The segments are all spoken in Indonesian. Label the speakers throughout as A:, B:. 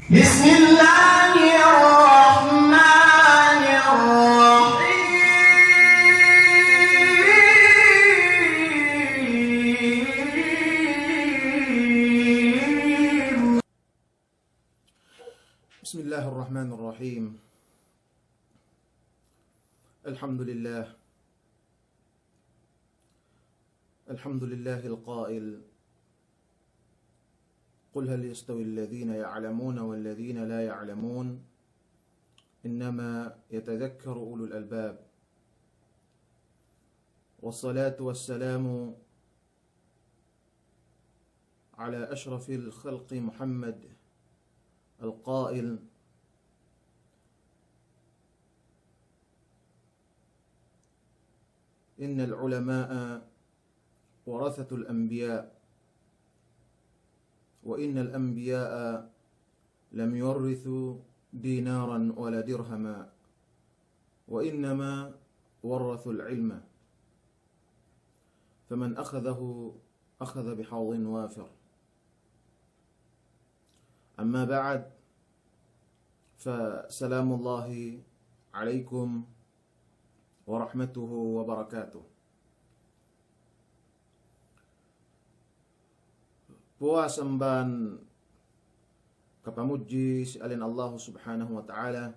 A: بسم الله الرحمن الرحيم.
B: بسم الله الرحمن الرحيم. الحمد لله القائل: قل هل يستوي الذين يعلمون والذين لا يعلمون إنما يتذكر أولو الألباب. والصلاة والسلام على أشرف الخلق محمد القائل: إن العلماء ورثة الأنبياء، وإن الأنبياء لم يورثوا دينارا ولا درهما، وإنما ورثوا العلم، فمن أخذه أخذ بحظ وافر. أما بعد، فسلام الله عليكم ورحمته وبركاته. Puas amban kapamuji si alin Allah subhanahu wa ta'ala,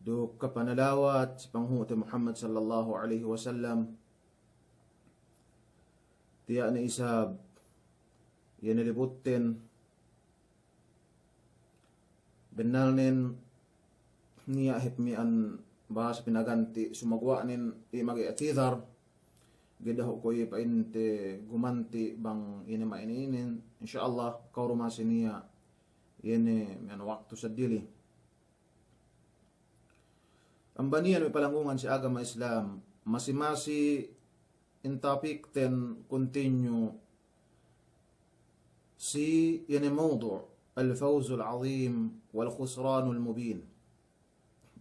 B: do kapanalawat si Panghuti Muhammad sallallahu alaihi wasallam, tiya na isab yan nilibutin benalnin niya hipmian bahas pinaganti sumagwanin imagi atidar gidaho ko painte gumanti bang ini mainin insyaallah kauruma sinia ini men waktu sadili ambanian may palangungan si agama Islam masi in topic ten continue si ini mawdu' الفوز العظيم والخسران المبين.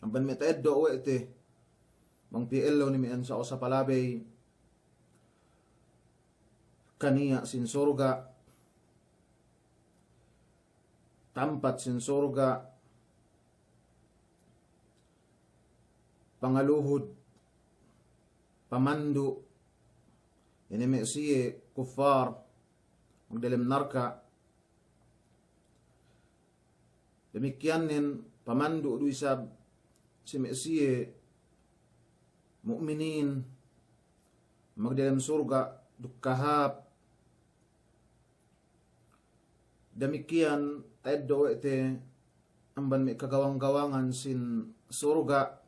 B: Amban may taeddo wete mang PLO ni mian sa palabay kaniya sin surga, tampat sin surga, pangaluhod, pamandu, ini may siye kuffar, magdalim narka, demikian nin pamandu du isab si may siye mu'minin, magdalim surga, dukkahap. Demikian taeddo ete amban may kagawang-gawangan sin surga,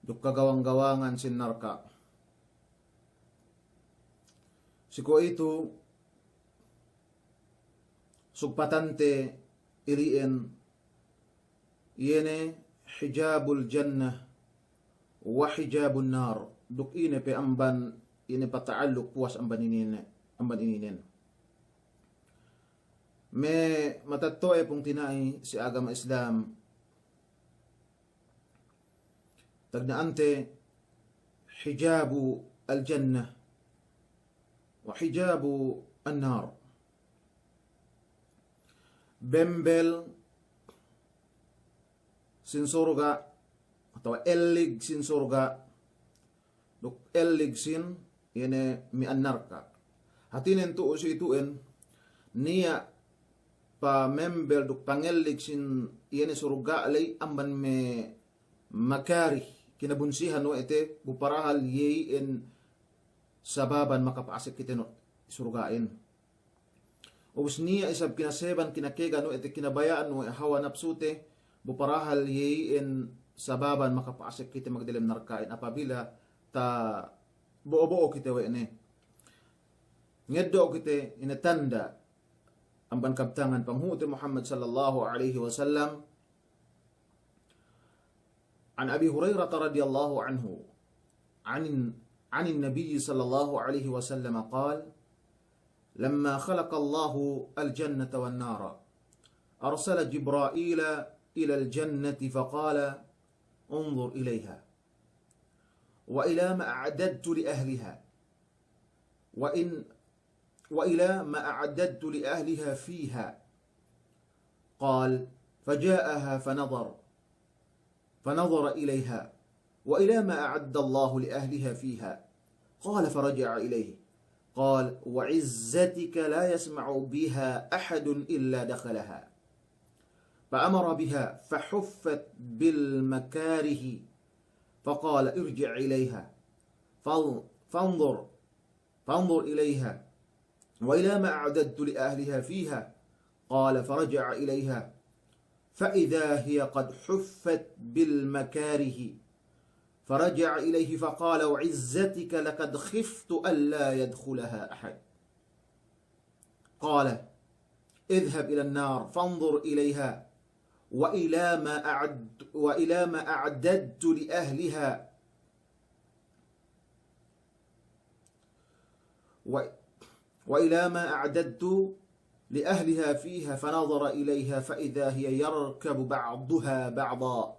B: duk kagawang-gawangan sin narka. Siko itu sugpatante iriin yene hijabul jannah wa hijabun nar, duk ine pe amban ine pataaluk puas amban ininen. May matatoe pong tinai si agama Islam tagnaante hijabu al-jannah wa hijabu an-nar. Bembel sin surga atau elig sin surga, duk elig sin yene mi an-narka. Hatinen tu usituin niya pa membel duk pangelig sin yene surga alay amban me makari kinabunsihan no ete buparahal yein sababan makapaasik kiteno surgain. Ubus niya isab kinaseban kinakega no ete kinabayaan no hawa napsute buparahal yein sababan makapaasik kite magdilim narkain apabila ta buo kite wene ngeddo kite inatanda amban kabtangan Panghuti Muhammad sallallahu alaihi wasallam. An Abi Hurairah radhiyallahu anhu عن النبي صلى الله عليه وسلم قال: لما خلق الله الجنة والنار أرسل جبرائيل إلى الجنة فقال: انظر إليها وإلى ما أعددت لأهلها وإلى ما أعددت لأهلها فيها قال فجاءها فنظر إليها وإلى ما أعد الله لأهلها فيها. قال فرجع إليه قال وعزتك لا يسمع بها أحد إلا دخلها. فأمر بها فحفت بالمكاره فقال ارجع إليها فانظر إليها وإلى ما أعددت لأهلها فيها. قال فرجع إليها فإذا هي قد حفت بالمكاره فرجع إليه فقال وعزتك لقد خفت ألا يدخلها أحد. قال اذهب إلى النار فانظر إليها وإلى ما أعددت لأهلها وإلى ما أعددت لأهلها فيها. فنظر إليها فإذا هي يركب بعضها بعضا.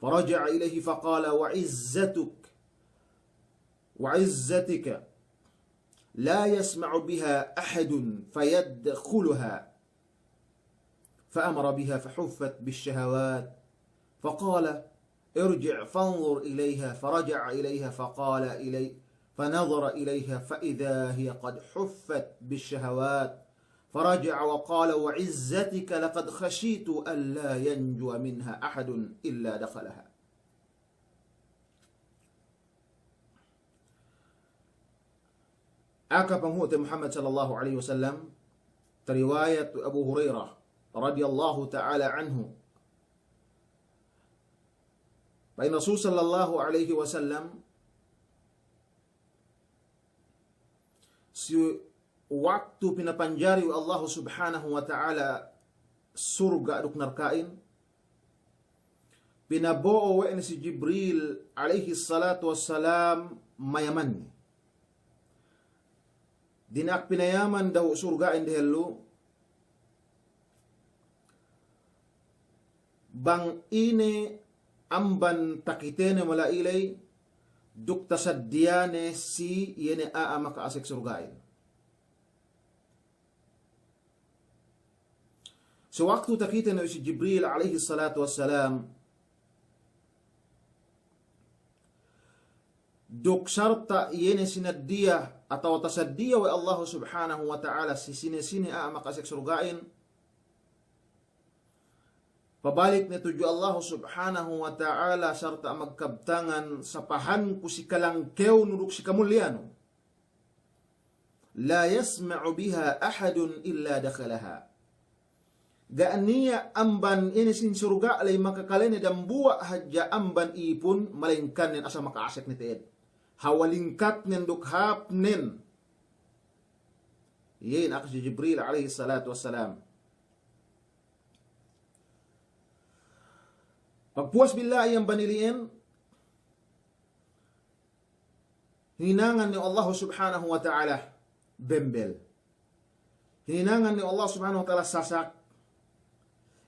B: فرجع إليه فقال وعزتك لا يسمع بها أحد فيدخلها. فأمر بها فحفت بالشهوات فقال ارجع فانظر إليها. فرجع إليها فنظر إليها فإذا هي قد حفت بالشهوات. فرجع وقال وعزتك لقد خشيت ألا ينجو منها أحد إلا دخلها. Aka penghuti Muhammad sallallahu alaihi wasallam riwayat Abu Hurairah radhiyallahu ta'ala anhu. Bain Rasul sallallahu alaihi wasallam si waktu pinapanjari Allah subhanahu wa ta'ala surga duk narkain pinaboo wa si Jibril alaihi salatu wassalam mayaman dinak pinayaman daw surga indihelu bang ine amban takitene mala ilay duk tasadyane si yene maka asik surgain. So waktu takita na si Jibril alaihi salatu wassalam duk sarta yene sinaddiya atau tasaddiya wa Allah subhanahu wa ta'ala si sini makasik surgain. Pabalik na tuju Allah subhanahu wa ta'ala sarta magkabtangan sa pahan ku si kalangkew nuduk si kamulyano. La yasma'u biha ahadun illa dakhalaha. Gaaniya amban ini sin surga alay makakalene dan buwa hadja amban ipun malingkan nen asa makaasik ni teed. Hawalingkat nen dukhap nen. Yen akas Jibril alaihi salatu wassalam. Pagpuas bila yang baniliin hininangan ni Allah subhanahu wa ta'ala bembel. Hininangan ni Allah subhanahu wa ta'ala sasak.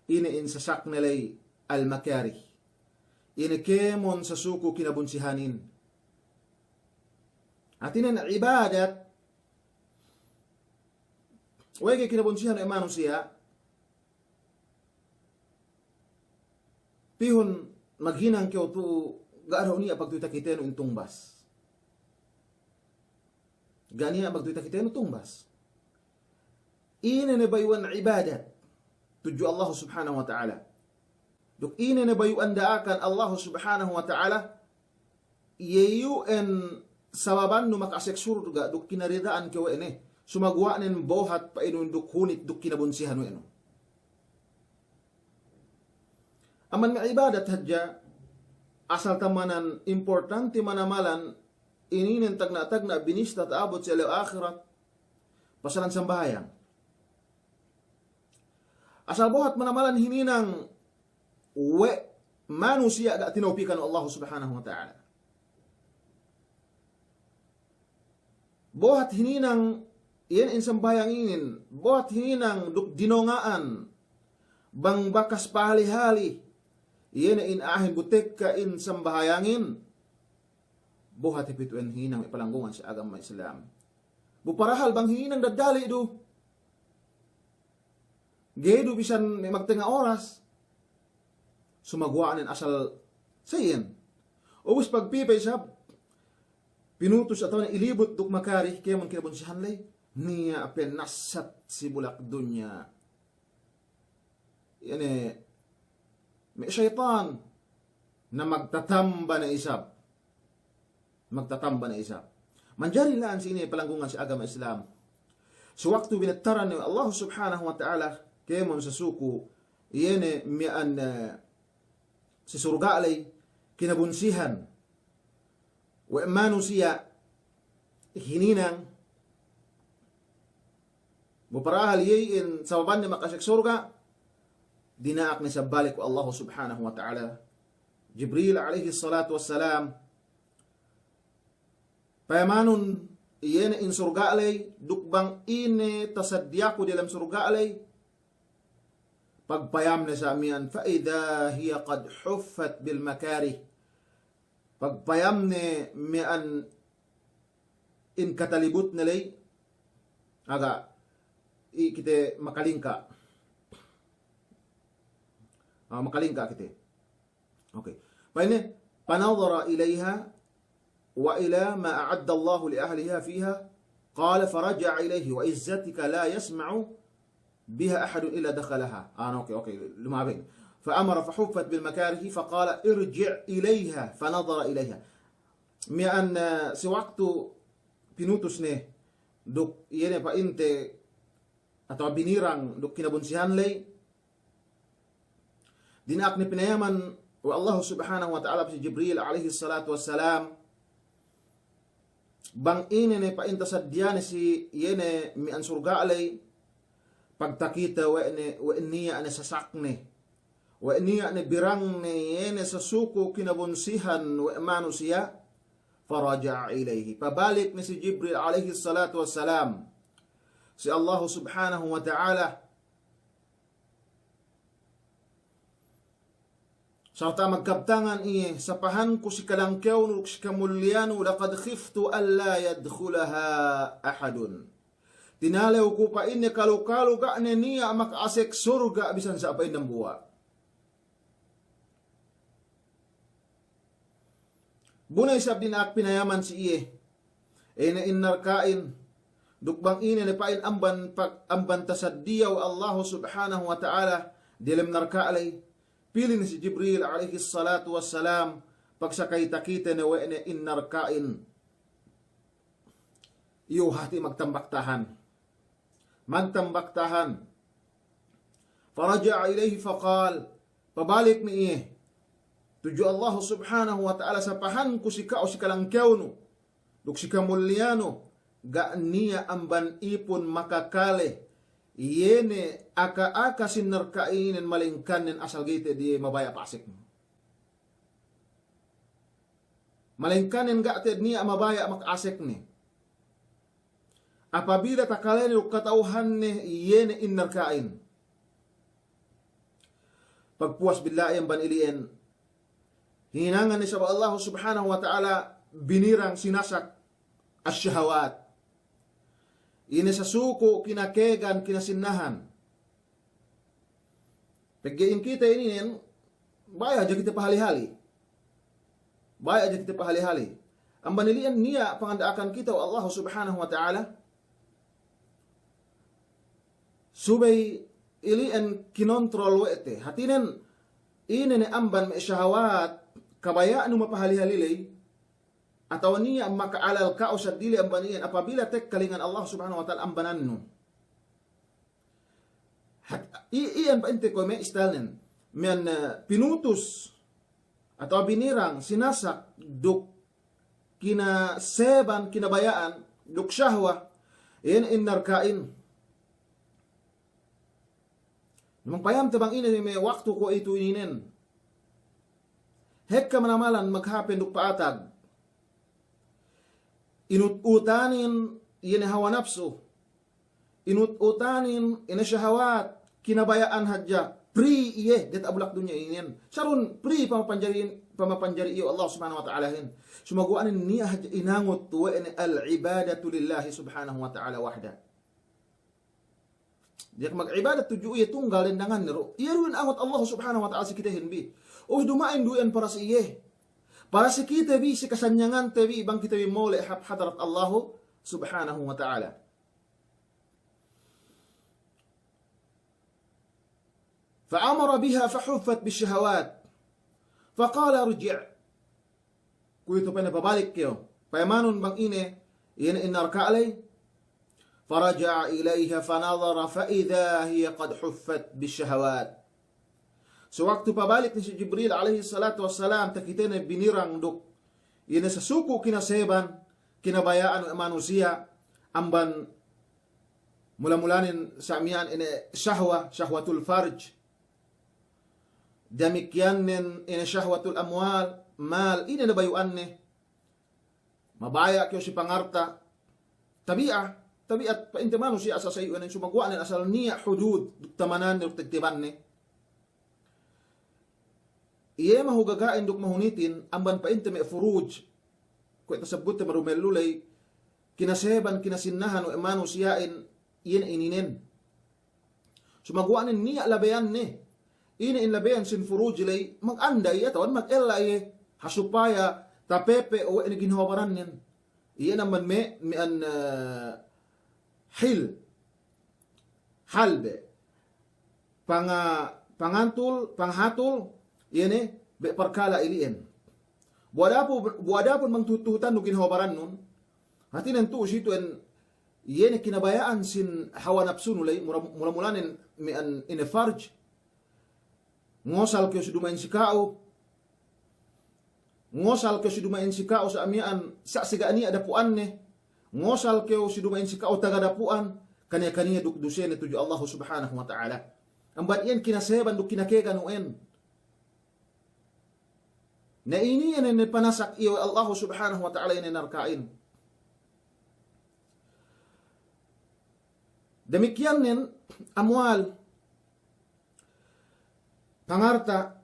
B: Ini sasak nilay al-makari. Ini kemon sa suko kinabunsihanin. At inin ibadat wege kinabunsihan ay manusia pihon maghinang kyo tu gaaraw niya pagtuita kiteno intungbas. Ganiya pagtuita kiteno tungbas. Ini na bayuan ibadat tuju Allah subhanahu wa ta'ala. Duk ini na bayuan daakan Allah subhanahu wa ta'ala yeyuen sababan no makasek surga duk kinaridaan kyo ene sumagwa nen bohat pa ino duk hunit duk kinabunsihan eno. Aman nga ibadat hadja asal tamanan importante manamalan ininen tagna binista taabot sa akhirat pasalan sambahayang. Asal bohat manamalan hininang manusia ga tinaupikan Allah subhanahu wa ta'ala. Bohat hininang yan insambayang inin, bohat hininang duk dinongaan bang bakas pahali-hali yan in ahin butek ka in sambahayangin bohat ipituin hinang ipalanggungan sa agama Islam. Buparahal bang hinang dadali do Gedo bisan may magtinga oras. Sumagwaan in asal sayin. Ubus pagpipay siya, pinutos ataw na ilibot duk makari, kaya man kinabunsihan lay, niya apen nasat si bulak dunya. Yan may syaitan na magtatamba na isab. Magtatamba na isab. Manjari laan sini palanggungan sa agama Islam. So waktu binataran ni Allah subhanahu wa ta'ala, kaya mo sa suku, iyan miyan si surga alay, kinabunsihan, wa imanu siya, hininang, muparahal yayin sa baban ni makasyak surga, dinaak ni sa balik wa Allah subhanahu wa ta'ala. Jibril alayhi salatu wassalam, payamanon, iyan in surga alay, dukbang ine tasadya ko dalam surga alay, pagpayam na sa amiyan, faida hiya qad huffat bil makari, pagpayam ni miyan in katalibut nalay, aga, ikite makalingka. Makalingka kite. Okay. Paine, panadhara ilayha, wa ila ma a'adda Allah li ahliha fiha, qala faraja ilayhi wa izzatika la yasma'u biha ahadun illa dakhalaha. Okay. Lumabing. فأمر فحفت بالمكاره فقال ارجع إليها فنظر إليها. ميان سوقت pinutos ne duk yene pa inte atau binirang duk kinabunsihan lay dinak ni pinayaman wa Allah subhanahu wa ta'ala si Jibril alaihi salatu wassalam bang ine ne pa inta sadyan si yene mi an surga alay pagtakita wa niya ane sasakne wa niya ane birang ne yene sa suko kinabunsihan wa imanu siya faraja ilayhi pabalik ni si Jibril alaihi salatu wassalam si Allah subhanahu wa ta'ala sarta magkabtangan iye sapahan ko si kalangkyaw no si kamulyano laqad khiftu alla yadkhulaha ahadun tinalaw ko pa inne kalukalo ka niya makaasek surga bisan sa apay ng buwa. Bunay sab din ak pinayaman si iye na innarkain dukbang ine na pain amban tasaddiyaw Allah subhanahu wa ta'ala dilam narka alay pili ni si Jibril alaihi salatu wassalam pagsakay takita na wene innarkain iyo hati magtambaktahan faraja ilayhi faqal pabalik ni iye tuju Allah subhanahu wa ta'ala sa pahan ko si ka o si kalangkyaw no duk si kamulyano ga niya amban ipon makakale yene aka sinarkainin malingkanin asal gite di mabaya pasik malingkanin ga ted niya mabaya makasik ni apabila takalen uk katauhan ni yene innarkain pagpuas billahi ang baniliin hinangan ni sa Allah subhanahu wa ta'ala binirang sinasak asyahawat ini sa suko kinakegan kinasinnahan paggain kita ini baya aja kita pahali-hali ang banilian niya pangandaakan kita o Allah subhanahu wa ta'ala subay ilian kinontrol wete hatinen ini ni amban may syahawat kabayaan mo mapahali-halilay atau niya makaalal ka o sa dili ang baniyan apabila tek kalingan Allah subhanahu wa ta'ala ang banan no iyan pa inte ko may istalnen men pinutos atau binirang sinasak duk kinaseban kinabayaan duk syahwa iyan innarkain namang payam tabang ina may waktu ko ito ininen hek ka manamalan maghapin duk paatag inut-utanin yene hawa nafsu inut-utanin ina syahawat kinabayaan hadja pri iye det abulak dunya inen sarun pri pamapanjari iyo Allah subhanahu wa ta'ala hin sumaguanin niya hadja inangot wa al ibadatu lillahi subhanahu wa ta'ala wahda Dia mag-ibadat tuju iya tunggal dan dangan niro. Iya rin awat Allah subhanahu wa ta'ala si kita hinbi. Oh dumain duyan para si iye. Para si kita bi si kasanyangan tabi bang kita bi mole hadarat Allah subhanahu wa ta'ala. فأمر بها فحفت بالشهوات فقال ارجع كويتو بنا babalik kayo paymanon bang ine inarka alay فرجع إليها فنظر فإذا هي قد حفت بالشهوات sewaktu pabalik ni si Jibril alaihi salatu wassalam takitena binirang duk ine sa suku kinaseban kinabayaan manusia amban mula-mulanin samian ine syahwatul farj demikianen ina syahwatul amwal mal ina nabayuanne mabaya kyo si pangarta tabiat pa inte manusia asa sayo inen sumagwanen asal niya hudud tamanan duk tagtibanne iye mahugagain duk mahunitin amban pa inte me furuj ko tasabut marumellulay kinaseban kinasinnahan o manusiain yen ininen sumagwanen niya labayan ne ini in labayan sin furuj lay mag-anday atawan mag-ella hasupaya tapepe o ini ginhawaran yan iyan naman me an halbe panghatul iyan be perkala iliin buadapun mangtututan no ginhawaran nun hati nantu situ en iyan kinabayaan sin hawa nafsu nulay mula-mulanin me an inefarj ngosal ke sudumain sikao sa amian sa sigani ada puanne ngosal ke sudumain sikao taga dapuan kanya duk dusen tuju Allah subhanahu wa ta'ala ambat yan kinaseban duk kinakegan uen na ini yan panasak iyo Allah subhanahu wa ta'ala yan narkain demikian nen amwal pangarta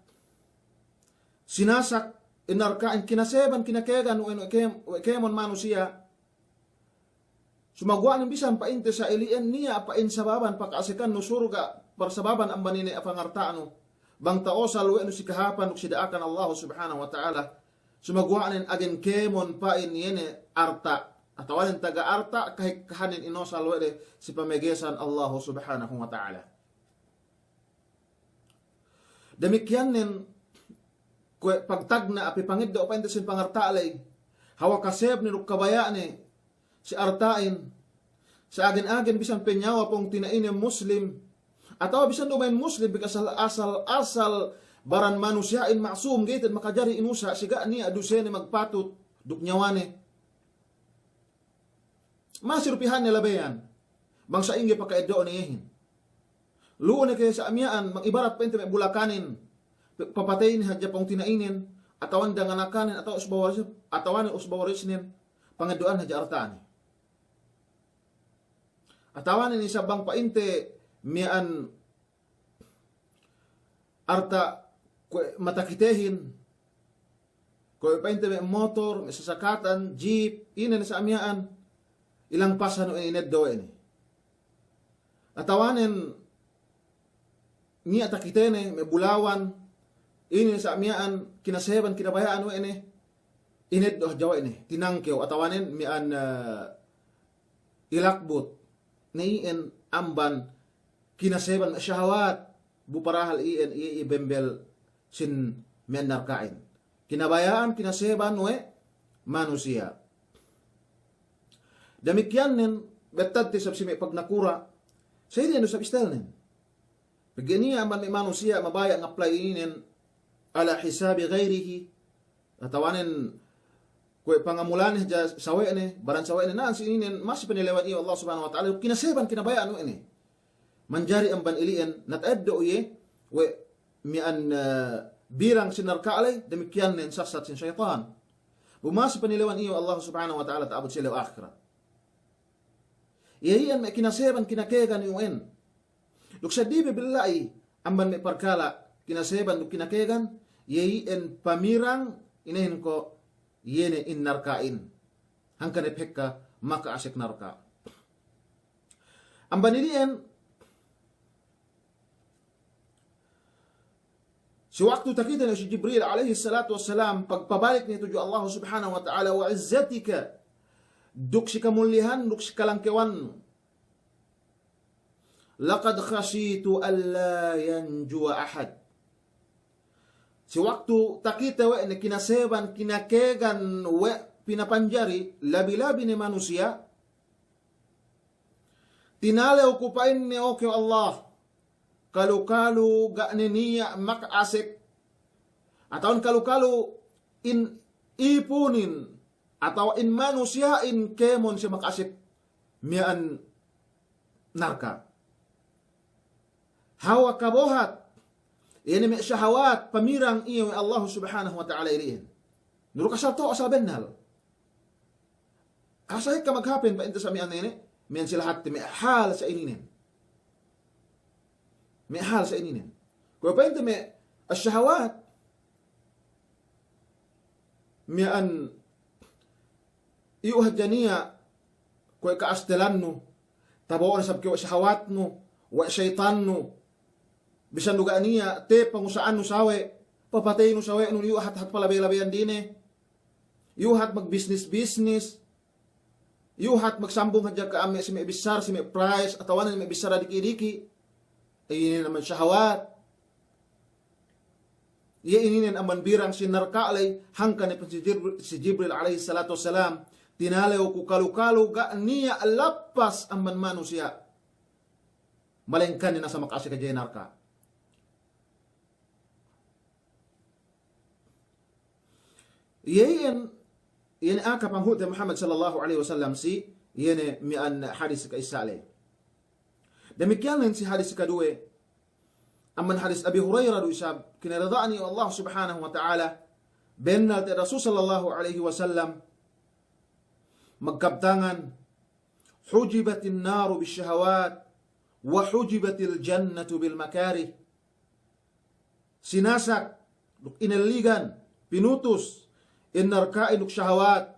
B: sinasak inarkaan kinaseban kinakegan kemon manusia sumagwa ng bisan pa inte sa ilian niya pa in sababan pakaasikan no surga parsababan ang banine apangartaan bang taosal weno si kahapan si daakan Allah subhanahu wa ta'ala sumagwa nin agen kemon pa in yene arta atawanin taga arta kahit kahanin inosal wede si pamegesan Allah subhanahu wa ta'ala. Demikian nen pagtagna api pangidda o paintasin pangartaalay hawa kaseb ni rukabaya ni si artain sa agin-agin bisan penyawa pong tinainin muslim atau bisan dumain muslim bikas asal baran manusiain maksum gaytad makajari inusa siga ni adusene magpatut duk nyawane masirupihan nila bayan bang sa ingi pakaedo niyahin luon na kaya sa amyaan, mag-ibarat pa ito may bulakanin, papatayin hadya pong tinainin, atawan danganakanin, atawanin usbawarisnin, pangaduan hadya artaan. Atawanin isabang painte, miyan arta matakitehin, kung painte may motor, may sasakatan, jeep, ina na sa amyaan, ilang pasan o ineddo ini. Atawanin, ni atakitene may bulawan ini sa amyaan kinaseban kinabayaan o ini ined do jawa ini tinangkew atawanen mi an ilakbot niin amban kinaseban syahwat buparahal ibembel sin menarkain kinabayaan kinaseban we manusia demikian nen betad ti sabsimi pag nakura sa hindi sa istelnen Pagganiya man may manusia mabaya ang apply inin ala hisabi ghairihi atawanin kwe pangamulan ja sawe ni baran sawe ni naan sininin mas panilewan iyo Allah subhanahu wa ta'ala kinaseban kinabaya ano ini manjari ang banilian nataddo uye we mian birang sinarka alay demikian nin sasat sin syaitan bumas panilewan iyo Allah subhanahu wa ta'ala taabot sila akhirat iyan may kinaseban kinakegan yung Luksa di bibilai amban may parkala kinaseban kinakegan yei en pamirang inahin ko yene in narkain hangkan e pekka maka asik narka amban ilian Sewaktu takita na si Jibril alaihi salatu wassalam, pagpabalik nito jo Allah subhanahu wa ta'ala, wa izzatika, duk si kamulihan, duk si kalangkewan, laqad khashitu alla yanjua ahad. Sewaktu takita we na kinaseban, kinakegan we pinapanjari, labi-labi ni manusia, tinalew kupain ni oke Allah, kalu-kalu ga niya makasik, atau kalu-kalu in ipunin, atau in manusiain kemon siya makasik, mian narka. Hawa kabohat, ini may syahawat, pamirang iyo Allah subhanahu wa ta'ala iliin. Nuro kasal to, asal benal. Kasahit ka maghapin pa ito sa mian nini, mian sila hati, may hal sa ininin. May hal sa ininin. Kung pa ito may asyahawat, mian iuhad janiya, kung kaastelan no, tabawan sa kiwa syahawat no, wa syaitan no, bisan duga niya, te pangusaan no sawe, papatay no sawe, no iuhat hat palabay-labayan din eh. Iuhat mag-business-business, iuhat magsambong hadya ka ame si may bisar, si may price, atawanan may bisar diki-diki, ini naman syahawat. Ini naman birang sinarka alay, hangkan si Jibril alaihi salatu wassalam, tinalew ku kalu-kalu ga niya alapas ang manusia. Malengkan ni nasa makasi ka narka. Yan aka panghut Muhammad sallallahu alaihi wasallam si yan mian hadis ka isale. Demikian si hadis kedua. Amman hadis Abi Hurairah isab kinaradani Allah subhanahu wa ta'ala benna Rasul sallallahu alaihi wasallam magkabtangan hujibatin naru bisyahawat wa hujibatil jannatu bil makarih. Sinasak inaligan pinutus inarkain uk syahawat.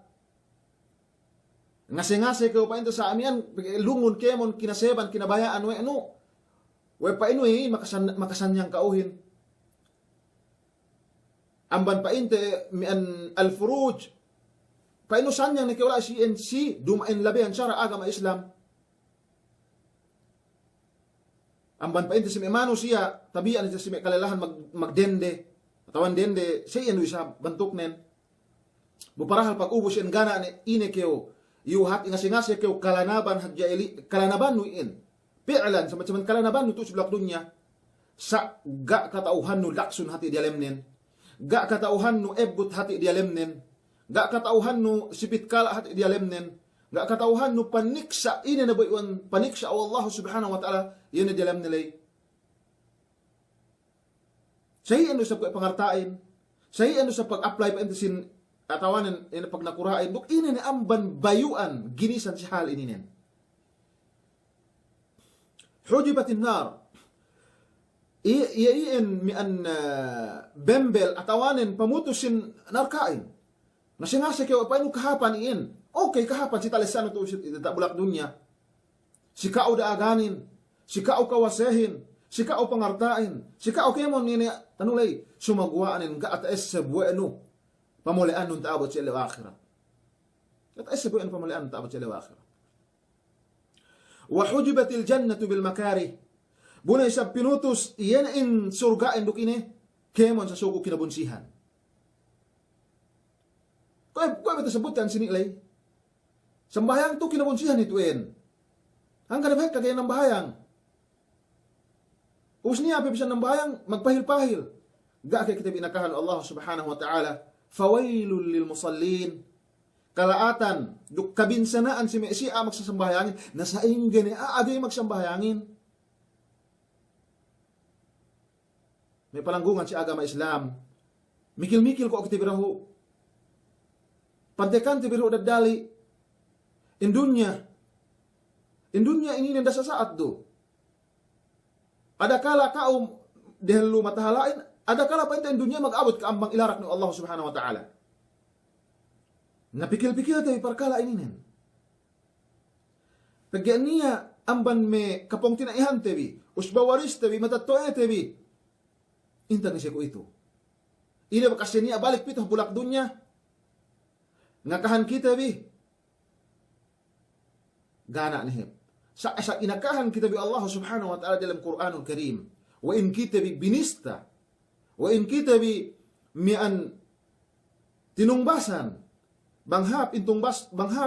B: Ngase-ngase ko pa ito sa amian, lungun kemon, kinaseban, kinabayaan, we ano. We pa ino makasanyang kauhin. Amban pa inte, mian al-furuj. Pa ino sanyang nakiwala si dumain labihan syara agama Islam. Amban pa inte si mano siya, tabian siya si may kalalahan magdende. Atawan dende, siya ino isa bantuk nen. Buparahal pag-ubos yan gana ine keo yuhat ingasingasi keo kalanaban hadjaili kalanaban nuin pi'lan sa macam kalanaban nu tu sebelah dunya sa ga katauhan nu laksun hati dialemnen ga katauhan nu ebut hati dialemnen ga katauhan nu sipit kala hati dialemnen ga katauhan nu paniksa ine na bayuan paniksa Allah subhanahu wa ta'ala ine dialemnen lay say ano sa pangartain say ano sa pag-apply pa sin atawanan ina pag nakurain duk ini ni amban bayuan ginisan si hal ininen hujibatin nar iin mian bembel atawanin pamutusin narkain nasingase kayo pa ino kahapan iin okay kahapan si talisan ito ita bulak dunya si kao daaganin si kao kawasehin si kao pangartain si kao kemon nini tanulay sumagwaanin ga at es sa buweno pamulian nun taabot sa ilaw akhirat. At ay sabuyan pamulian nun taabot sa ilaw akhirat. Wa hujibatil jannatu bil makari. Bunay sa pinutos, iyan in surgain dukine, kemon sa suko kinabunsihan. Kaya ba ito sabutan sinilay? Sambahayang to kinabunsihan ituin. Ang kanabay kagaya ng bahayang. Us niya, pipisan ng bahayang, magpahil-pahil. Ga kay kita binakahan Allah subhanahu wa ta'ala, fawailul lil musallin kalaatan duk kabinsanaan si Messi magsasambayangin nasa ingani aagay magsambayangin may palanggungan si agama Islam mikil-mikil ko akti birahu pantekan ti birahu dadali indunya ini nanda sa saat do adakala kaum dehlu matahalain ada kala pa ito dunya mag-abot ka ambang ilarak ng Allah subhanahu wa ta'ala. Napikil-pikil tayo parkala ininin. Pagyan niya amban me kapong tinaihan tabi, usbawaris tabi, matatoe tabi. Intang siya ko ito. Ina bakasya niya balik pitong bulak dunya. Ngakahan kita bi. Gana nihip. Sa inakahan kita bi Allah subhanahu wa ta'ala dalam Quranul Karim. Wa in kita bi binista. Wa in kita bi mian tinungbasan. Banghap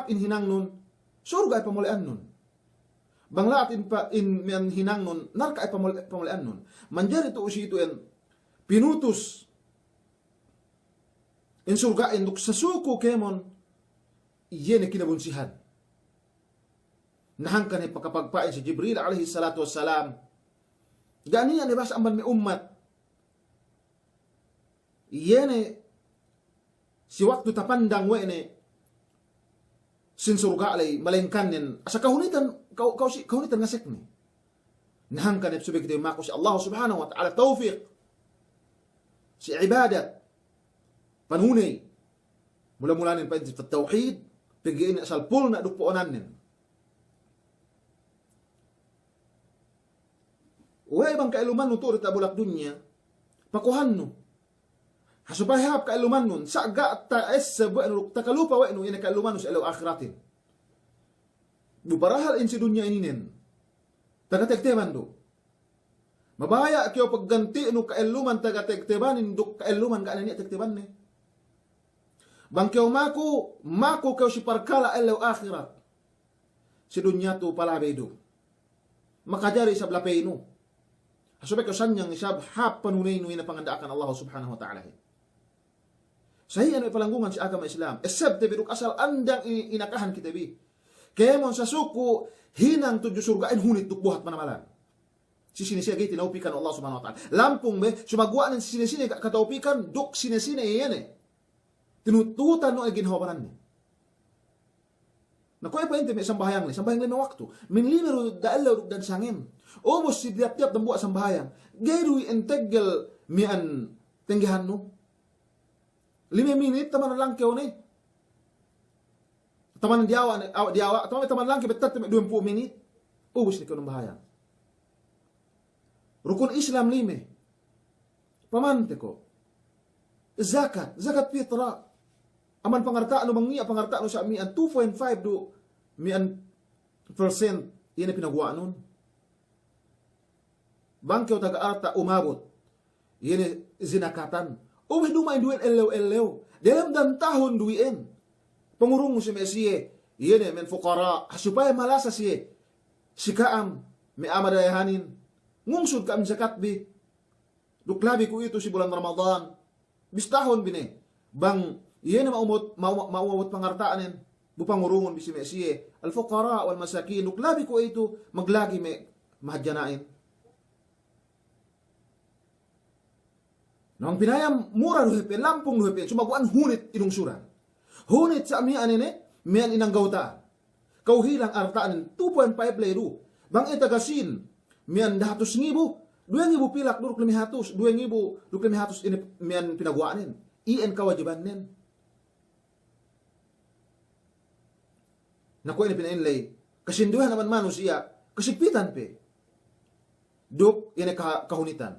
B: in hinang nun. Surga ay pamulian nun. Banglaat in mian hinang nun. Narka ay pamulian nun. Manjari to usito yan. Pinutos in surga induk sa suko kemon iyan ay kinabunsihan. Nahangkan ay pagkapagpain si Jibril alaihi salatu wassalam. Ganiyan ay basa amban may umat. Iyan ay si waktu tapandang we ni sin surga alay malengkan nin asa kahunitan kahunitan ngasik ni. Nahangkan ay subik ito yung mako si Allah subhanahu wa ta'ala tawfiq si ibadat panunay mula-mulanin pa ito tawhid pigiin asal pul na dupuonan nin uwe bang kailuman nun turit abulak dunya pakuhan no hasupay hap kailuman nun saga at taes sa buwan takalupa we no ina kailuman nun sa ilaw akhiratin bubarahal in si dunya ininin tagatekteman do mabaya kyo pagganti no kailuman tagatektebanin do kailuman ka niya tekteban ni bangkyo mako kyo si parkala ilaw akhirat si dunya to palabedo makajari sa blapeno asubay ko sanyang isab hap panunay no ina pangandaakan Allah subhanahu wa ta'ala sahi ano ipalanggungan si agama Islam except biduk asal andang inakahan kita bi kemon sa suku hinang tuju surgain hunit duk buhat manamalan si sinisya gay tinaupikan Allah subhanahu wa ta'ala lampung me sumagwaan si sinisine kataupikan duk sinisine iyan tinututan no ay ginhawaran ni. Nakuha pa may sambahayang may waktu. Min limero daalaw dan sangin. Omos si tiap-tiap ng buwa sambahayang. Gayroy entegel mian tenggihan no. 5 minit taman lang kyaw ni. Taman diawa, taman lang kibetat 20 minit. Ubus ni ko ng bahayang. Rukun Islam 5. Pamante ko. Zakat fitra. Aman pangartaan no mangiya pangartaan no sa mian 2.5 do mian percent yan ay pinagwaan nun. Bangkyo taga-arta umabot. Yan ay zinakatan. Umay dumain duwen elew. Dalam dan tahon duwien. Pangurong mo si Mesiye. Yan ay men fukara. Supaya malasa siye. Sikaam. May amadayahanin. Ngungsud ka am zakat bi. Duklabi ko ito si bulan Ramadan. Bistahon bine. Bang iyan na maumawot pangartaanin. Bupangurungon bisi Mesiye. Al-fuqara wal masakin. Nuklabi ko ito. Maglagi may mahadyanain. Nang pinayam mura nuhipin. Lampong nuhipin. Sumaguan hunit inungsuran. Hunit sa amihan ini. Miyan inang gautaan. Kauhilang artaan 2.5 leru. Bang itagasin. Miyan 100,000. 2,000 pilak. 2,500. 2,500 ini miyan pinagwaanin. Iyan kawajiban nin. Nakuha ni pinainlay, kasinduhan naman manusia, kasigpitan pe. Duk, yan ay kahunitan.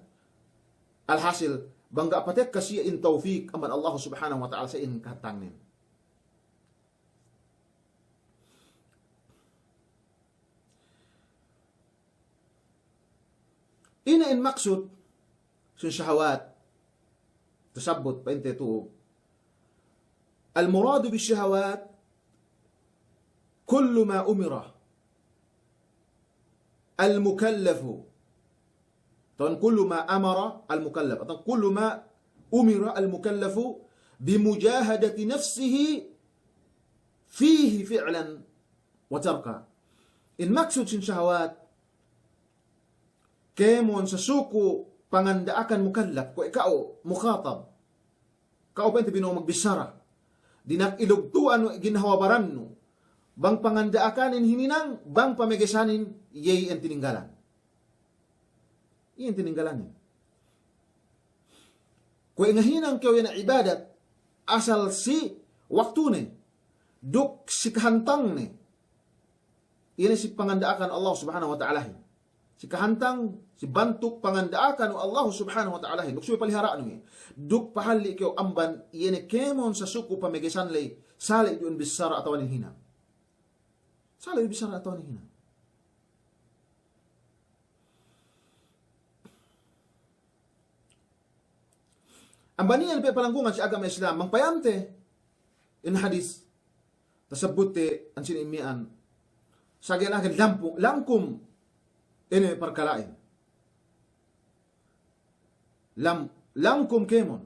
B: Alhasil, bangga patek kasi in tawfiq aman Allah subhanahu wa ta'ala sa in katangnin. Ina in maksud, sun syahawat, tasabot, painte to, al-muradu bi syahawat, كل ما أمر المكلف طبعا كل ما أمر المكلف طبعا كل ما أمر المكلف بمجاهدة نفسه فيه فعلا وتركا إن مقصود sin syahwat kemon sa suko pangandaakan mukallaf ko ikaw mukhatab kao pa bino magbisara dinak ilugtuan ginhawabaran no bang pangandaakan hininang, bang pamegesanin, yay ang tininggalan. Iyan tininggalan. Kung ngahinang kayo na ibadat, asal si waktu ni, duk si kahantang ni, iyan si pangandaakan Allah subhanahu wa ta'ala. si kahantang, si bantuk pangandaakan o Allah subhanahu wa ta'ala. Duk suwi paliharaan nyo. Duk pahali kayo amban, yene kemon sa suku pamigisan lay, sali yun bisara atawan ng hina. Sali yun bisara atawan ng hina. Ang baniyan pa palanggungan si agama Islam, mangpayante, in hadis, tasabuti ang sinimian, sa ganagan langkum, ini perkalain. Langkum kemon.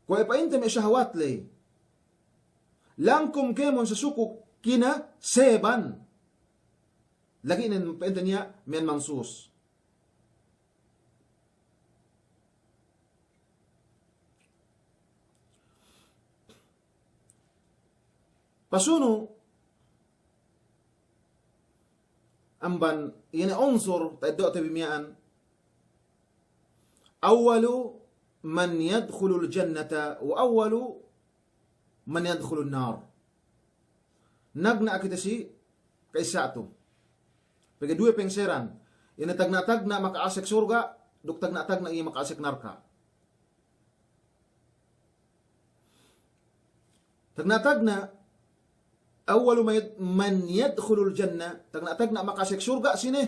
B: Kung ipainte may syahwat lay, langkum kemon sa suku kina seban. Lagi inin painte niya, men mansus. Pasuno, amban, yun unsur, tayo bimiyaan, awalu man yadkhulul jannata, wa awalu man yadkhulul nar. Nagna kita si, kaisa ito. Pagka duwe pengseran, yun tagna makaasik surga, duk tagna iya makaasik narka. Tagna awalu man yadkhulul jannah, tagna makasik surga sini.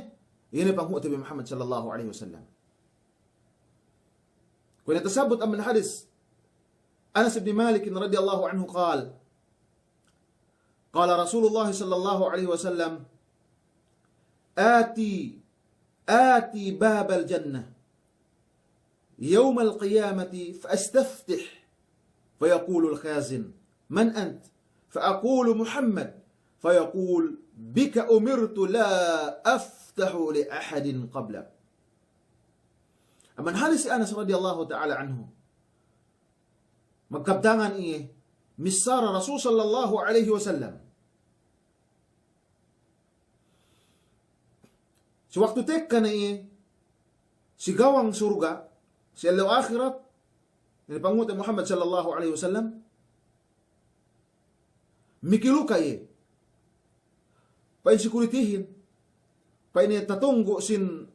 B: Ini panghuat Nabi Muhammad sallallahu alaihi wasallam. Kung natasabot ang hadis Anas ibn Malik radhiyallahu anhu qala Rasulullah sallallahu alaihi wasallam آتي باب الجنة يوم القيامة فأستفتح فيقول الخازن من أنت؟ فأقول محمد فيقول بك أمرت لا أفتح لأحد قبلك. Aman halis si Anas radhiyallahu ta'ala anhu, magkabdangan iye misara Rasul sallallahu alaihi wasallam. Si waktu tekka na iye sigawang surga si alaw akhirat ni pangutin Muhammad sallallahu alaihi wasallam mikilu kaye pain sikuritihin pain tatunggo sin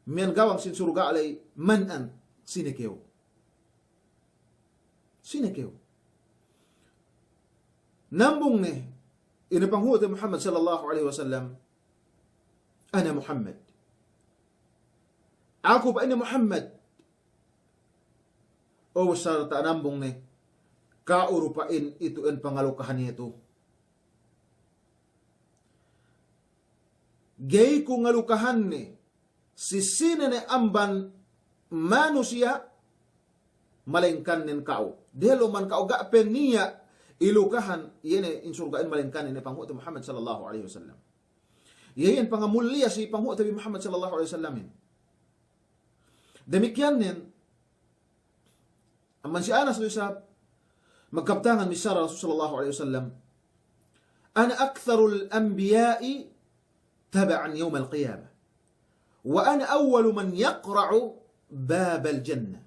B: mian gawang sin surga alay manan sinekeo nambung ne ini panghuti Muhammad sallallahu alaihi wasallam ana Muhammad aku pa ini Muhammad o sarta nambung ne kaurupain itu en pangalukahan itu. Gay kung ngalukahan ni sisina ne amban manusia malengkan nen kau. Delo man kau ga penia ilukahan yene insurgaan malengkan ni panghuti Muhammad sallallahu alaihi wasallam. Yayin pangamulya si panghuti Muhammad sallallahu alaihi wasallam. Demikian nen amman si Anas usab magkabtangan misara Rasul sallallahu alaihi wasallam ana aktharul anbiya'i tab'an yawm al-qiyamah wa ana awwalu man yaqra'u bab al-jannah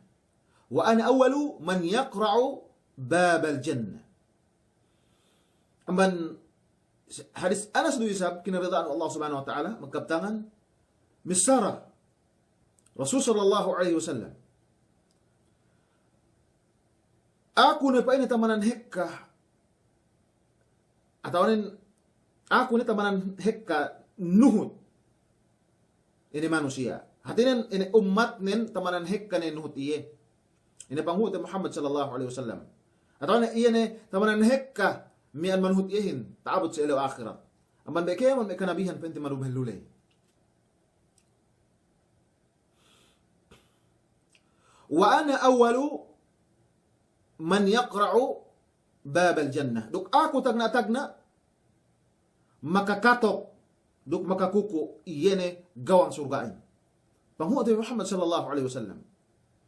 B: wa ana awwalu man yaqra'u bab al-jannah. Amban hadis Anas bin Isab kinaridaan Allah subhanahu wa ta'ala magkabtangan misara Rasul sallallahu alaihi wasallam aku na pa ini tamanan hekka atau aku ni tamanan hekka nuhut ini manusia hatinan ini umat nen tamanan hekka ni nuhut iye ini panghut Muhammad sallallahu alaihi wasallam atau iye ne tamanan hekka mian manhut ihin taabot sa ilaw akhirat amban bekemon may kanabihan penti marubhen lulay wa ana awwalu man yaqra'u bab al-jannah. Duk aku tagna makakatok duk makakuku iyene gawang surgain. Panghuti Muhammad sallallahu alaihi wasallam.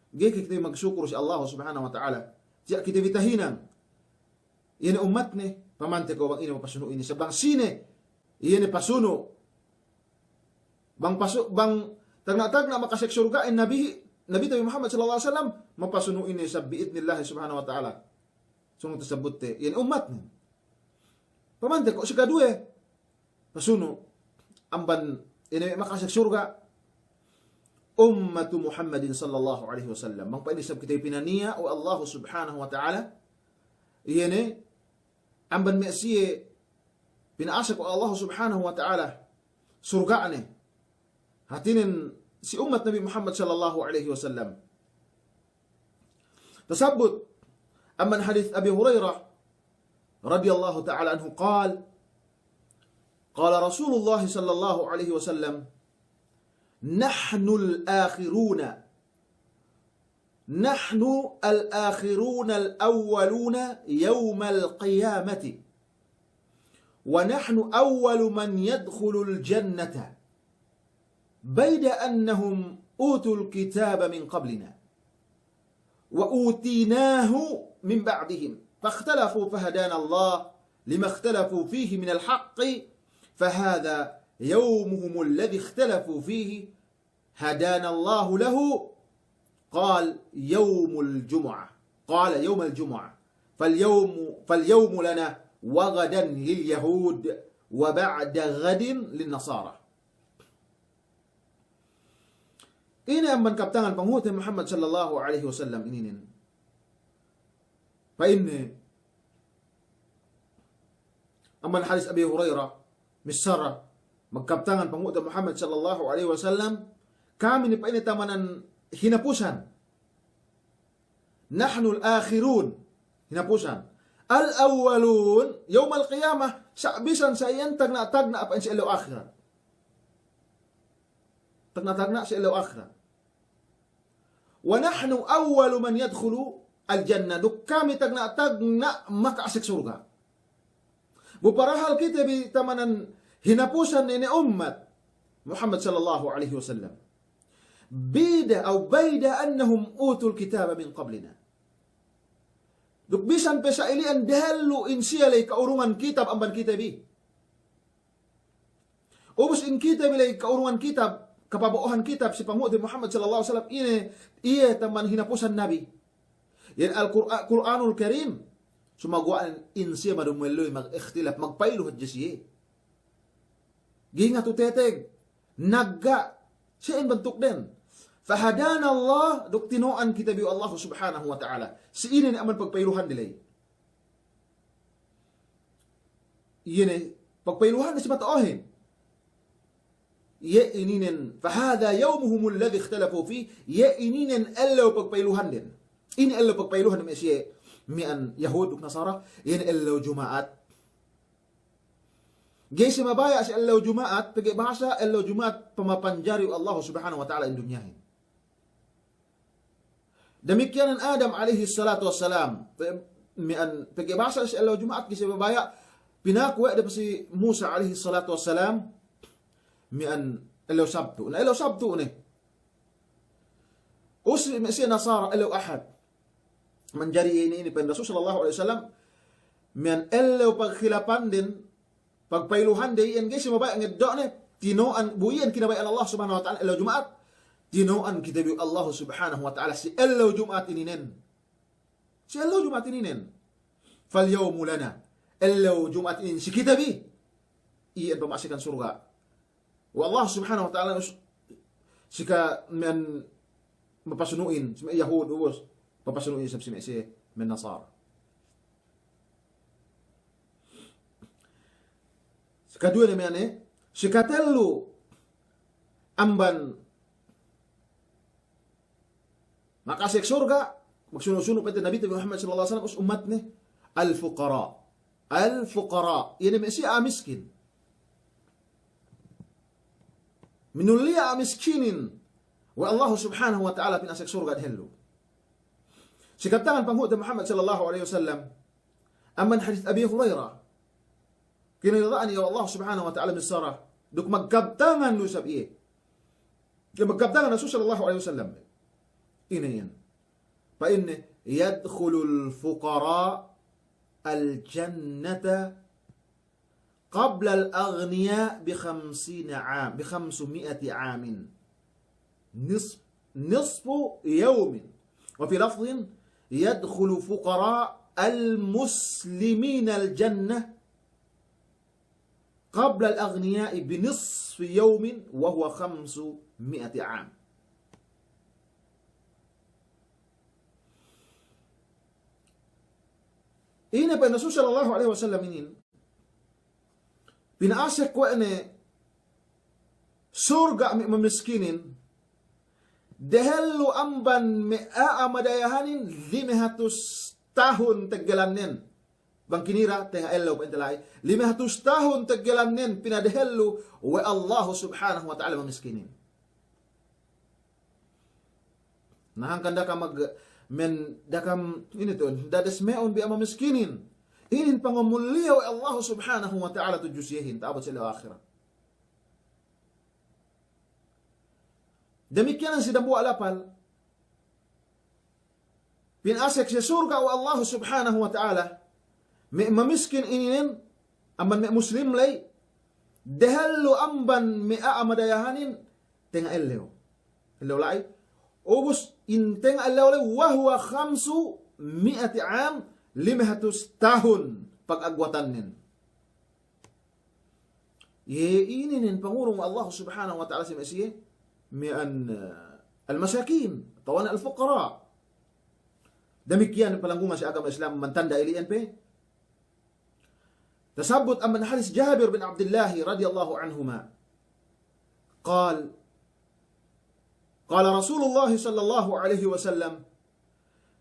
B: Gaya kita magsyukur si Allah subhanahu wa ta'ala. Siya kita bitahinan. Iyene umat ni pamante ko bang ina mapasuno ini sa bang sine iyene pasuno bang tagna makasek surgain Nabi Muhammad sallallahu alaihi wasallam mapasuno ini sa biidnillah subhanahu wa ta'ala. Sunod tasabut te yan umat ni. Pamante ko si kadue pasuno amban ini makasek surga ummatu Muhammadin sallallahu alaihi wasallam. Mang paini sab kita pinania o Allah subhanahu wa ta'ala. Iyene amban mesie pinaasa ko Allah subhanahu wa ta'ala surga ne. Hatinin si umat Nabi Muhammad sallallahu alaihi wasallam. Tasabut amman hadith Abi Hurairah radhiyallahu ta'ala anhu qala qala Rasulullah sallallahu alaihi wasallam نحن الآخرون الأولون يوم القيامة ونحن أول من يدخل الجنة بيد أنهم أوتوا الكتاب من قبلنا وأوتيناه من بعدهم فاختلفوا فهدانا الله لما اختلفوا فيه من الحق فهذا يومهم الذي اختلفوا فيه هدانا الله له قال يوم الجمعة فاليوم لنا وغدا لليهود وبعد غد للنصارى. Ini amban kaptangan panghuti Muhammad sallallahu alaihi wasallam ininin. Fa inni amban hadis Abi Hurairah misara magkaptangan panghuti Muhammad sallallahu alaihi wasallam kami ni pa ini tamanan hinapusan. Nahnu al-akhirun hinapusan. Al-awwalun yawm al-qiyamah sabisan sa iyan tagna apa sa ilaw akhirat. Tagna sa ilaw akhirat. Wa nahnu awwalu man yadkhulu al-jannah. Duk kami tagna makaasik surga. Buparahal kita bi tamanan hinapusan ni umat Muhammad sallallahu alaihi wasallam. Baida annahum utul kitaba min qablina. Duk bisan pa sa ilian dahlu in siyalay kaurungan kitab amban kita bi. Ubus in kita bilay kaurungan kitab, kapabuohan kitab si panghuti Muhammad sallallahu alaihi wasallam iya taman hinapusan nabi. Yan al-Qur'anul Karim sumagwaan in siya madumuloy mag-ikhtilaf magpailuh jasiye. Ginga tu teteg nagga siya bentuk den. Fahadana Allah duk tinuan kita bi Allah subhanahu wa ta'ala. Si ini aman pagpailuhan dilay. Yene pagpailuhan na si matoohin. Ye ininen fahada yawmuhum alladhi ikhtalafu fi ye ininen allaw pagpailuhan din. Ini allaw pagpailuhan na siya mian Yahud uk Nasara yen allaw Jumaat. Gaysi mabaya si allaw Jumaat pagi bahasa allaw Jumaat pamapanjari Allah subhanahu wa ta'ala in dunyahin. Demikian Adam alaihi salatu wassalam mian pagi bahasa si allaw Jumaat gaysi mabaya pinakwa da si Musa alaihi salatu wassalam mian allaw Sabtu. Na allaw Sabtu ni. Usi si Nasara allaw Ahad. Manjari ini pen Rasul sallallahu alaihi wasallam mian allaw pagkhilapan din pagpailuhan day yan guys mabay ang iddo ni tinoan buyan kinabayan Allah subhanahu wa ta'ala allaw Jumaat tinoan kita bi Allah subhanahu wa ta'ala si allaw Jumaat ininen fal yawmu lana allaw Jumaat inin si kita bi iyan pamasikan surga wa Allah subhanahu wa ta'ala sika men mapasunuin si Yahud ubos papasunuin sa si men Nasara. Kedua naman si katelu amban makasik surga magsuno-suno pa Nabi Muhammad sallallahu alaihi wasallam umat ni al-fuqara yan naman si miskin minulia miskinin wa Allah subhanahu wa ta'ala pinasik surga dahil si kaptangan panghuti Muhammad sallallahu alaihi wasallam amman hadith Abi Hurairah kinairadaan ya Allah subhanahu wa ta'ala misara duk magkabtangan lo sa iye kaya magkabtangan Rasul sallallahu alaihi wasallam ina yan pa inni yadkhulul fuqara al-jannata qabla al-aghniya bi 500 amin nisfu yawmin wa fi lafdhin yadkhulu fuqara al-muslimin al-jannah قبل الأغنياء بنصف يوم وهو 500 عام. Ini pa Rasul sallallahu alaihi wasallam ini pinaasek ko ene surga mi mamiskinin dehelu amban me aamadayahanin 500 tahun tegelanen bang kinira tenga elaw pa intalay 500 tahun tegelanen pinadehelu wa Allah subhanahu wa ta'ala mamiskinin. Nahangkan da ka mag men dakam ini to dadas meon bi mamiskinin inin pangumulya wa Allah subhanahu wa ta'ala tujusihin taabot sa akhirah. Demikian ang sidambu alapal. Pinasek sa surga wa Allah subhanahu wa ta'ala. May mamiskin inin, aman may muslim lay, dehallo amban may aamadayahanin, tenga elew. Elew lay. Ubus in tenga elew lay, wahwa 500 am, 500 tahun pag-agwatan nin. Inin pangurong Allah subhanahu wa ta'ala si Mesih, من المساكين طوال الفقراء demikian pelanggungan si agama Islam mentanda ilian pe tasabut aman hadis Jabir bin Abdullah radhiyallahu anhuma قال قال رسول الله صلى الله عليه وسلم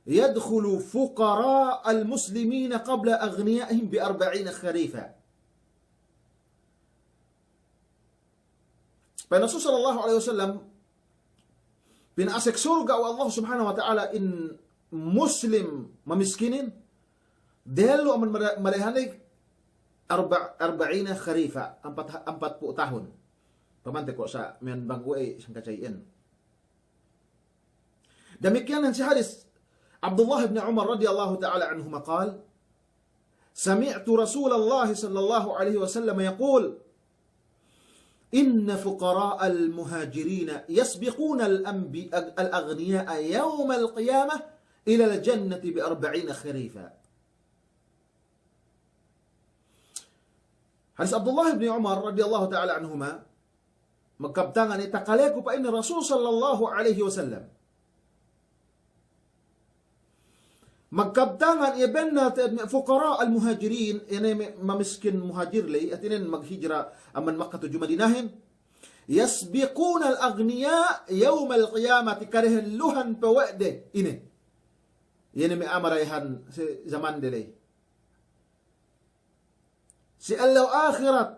B: يدخل فقراء المسلمين قبل أغنيائهم ب40 خريفا. Rasul sallallahu alaihi wasallam pinasek surga wa Allah subhanahu wa ta'ala in muslim mamiskinin dahil aman marahanay 40 kharifa 40 tahun pamante ko sa men bangway isang kacayin. Demikian ang si hadis Abdullah ibn Umar radhiyallahu ta'ala anhuma قال سمعت رسول الله صلى الله عليه وسلم يقول إن فقراء المهاجرين يسبقون الأغنياء يوم القيامة إلى الجنة ب40 خريفا. حديث عبد الله بن عمر رضي الله تعالى عنهما magkabtangan itakaleku pa ini Rasul sallallahu alaihi wasallam magkabtangan ibenna fuqara al-muhajirin ini mamiskin muhajir lay at inin maghijra aman Makkah tuju Madinahin yasbiquna al-aghniya yawm al-qiyamati karihalluhan pawade ini may amarayhan si zaman delay si Allah akhirat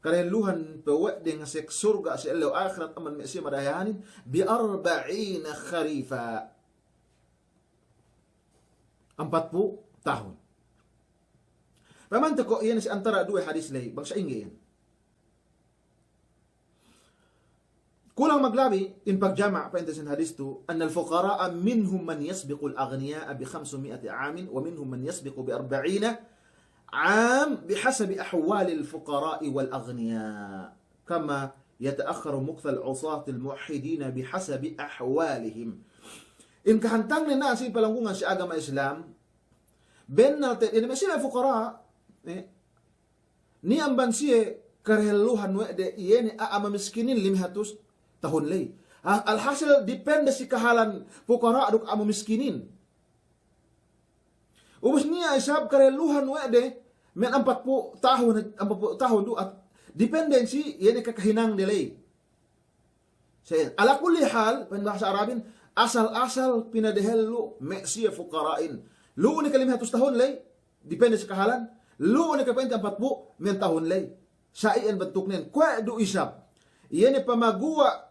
B: karihalluhan pawade nga sek surga si Allah akhirat aman may si marayahanin bi 40 kharifa 40 tahun. Pamanta ko iyan si antara dua hadis lay bang sa ingin. Kulang maglabi in pagjama pa intasin hadis tu anna al-fuqara minhum man yasbiqu al-aghniya bi 500 aam wa minhum man yasbiqu bi 40 عام بحسب أحوال الفقراء والأغنياء كما يتأخر مكث العصاة الموحدين بحسب أحوالهم. In kahantang ni nasi palanggungan si agama Islam, ben natin, ini masih fukara, ni amban siya kareluhan wede, iyan aama miskinin 500 tahun lay. Alhasil, depende si kahalan fukara aduk aama miskinin. Ubus niya isab kareluhan wede, men 40 tahun do at dependency, iyan kakahinang delay. Ala kulli hal, bahasa Arabin, asal-asal pinadehelu meksiya fuqara'in. Luo ni ka 500 tahun lay, depende sa kahalan. Luo ni ka 40 men tahun lay. Sa iyan bentuk nin, kwa do isab. Iyan ni pamagua,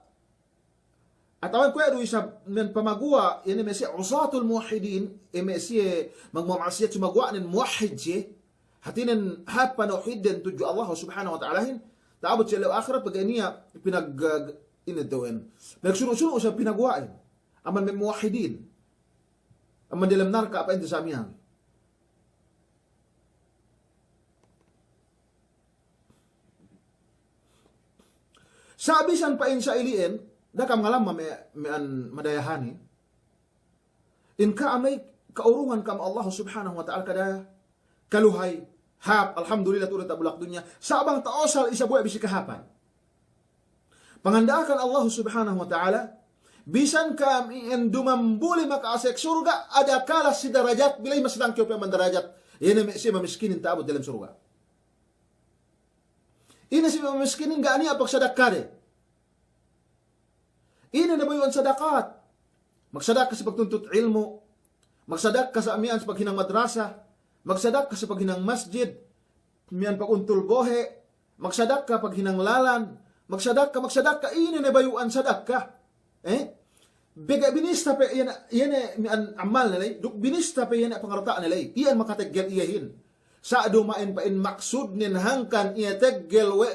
B: at awan kwa do isab, men pamagua, iyan ni mesya usatul muwahidin, mesya magmamaasiyat sumagwa nin muwahid siya, hatinin hat panuhidin tuju Allah subhanahu wa ta'alahin, taabot siya law akhirat, pag niya inidawin. Nagsuno-suno siya pinagwain. Aman may muwahidin. Aman dalam narka apa ito sa amihan. Sa abisan pa in sa iliin, dakam ngalam may madayahani, in ka amay kaurungan kam Allah subhanahu wa ta'ala kadaya, kaluhay, hap, alhamdulillah tulad tabulak dunya, sa abang taosal isa buhay bisi kahapan. Pangandaakan Allah subhanahu wa ta'ala, Bisan kami en dumambuli makaasek surga, ada kala si darajat, bilay mas langkyo pa man darajat, yan si mamiskinin taabot dalam surga. Ina si mamiskinin gaani apag sadakade. Ina na ba yun sadakat? Magsadak ka sa pagtuntut ilmu, magsadak ka sa amian sa paghinang madrasa, magsadak ka sa paghinang masjid, miyan paguntul bohe, magsadak ka paghinang lalan, magsadak ka, ina na ba yun sadak ka? Bega binista pa yan mian amal nalay, duk binista pa yan pangartaan nalay, iyan makatagyal iyahin. Sa dumain pa in maksud nin hangkan iya teggel we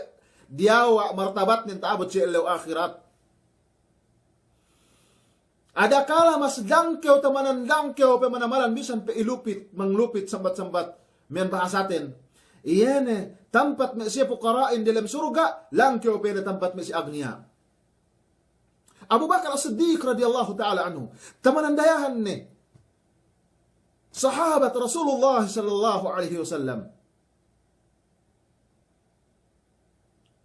B: diawa martabat nin taabot si ilaw akhirat. Ada kala mas dangkew tamanan dangkew pa manamalan bisan pa ilupit manglupit sambat-sambat mian bahasatin. Iyan tampat me siya pukarain dalam surga langkew pa tampat me si agniya. Abu Bakar As-Siddiq radhiyallahu taala anhu tamanan dayahan ni sahabat Rasulullah sallallahu alaihi wasallam.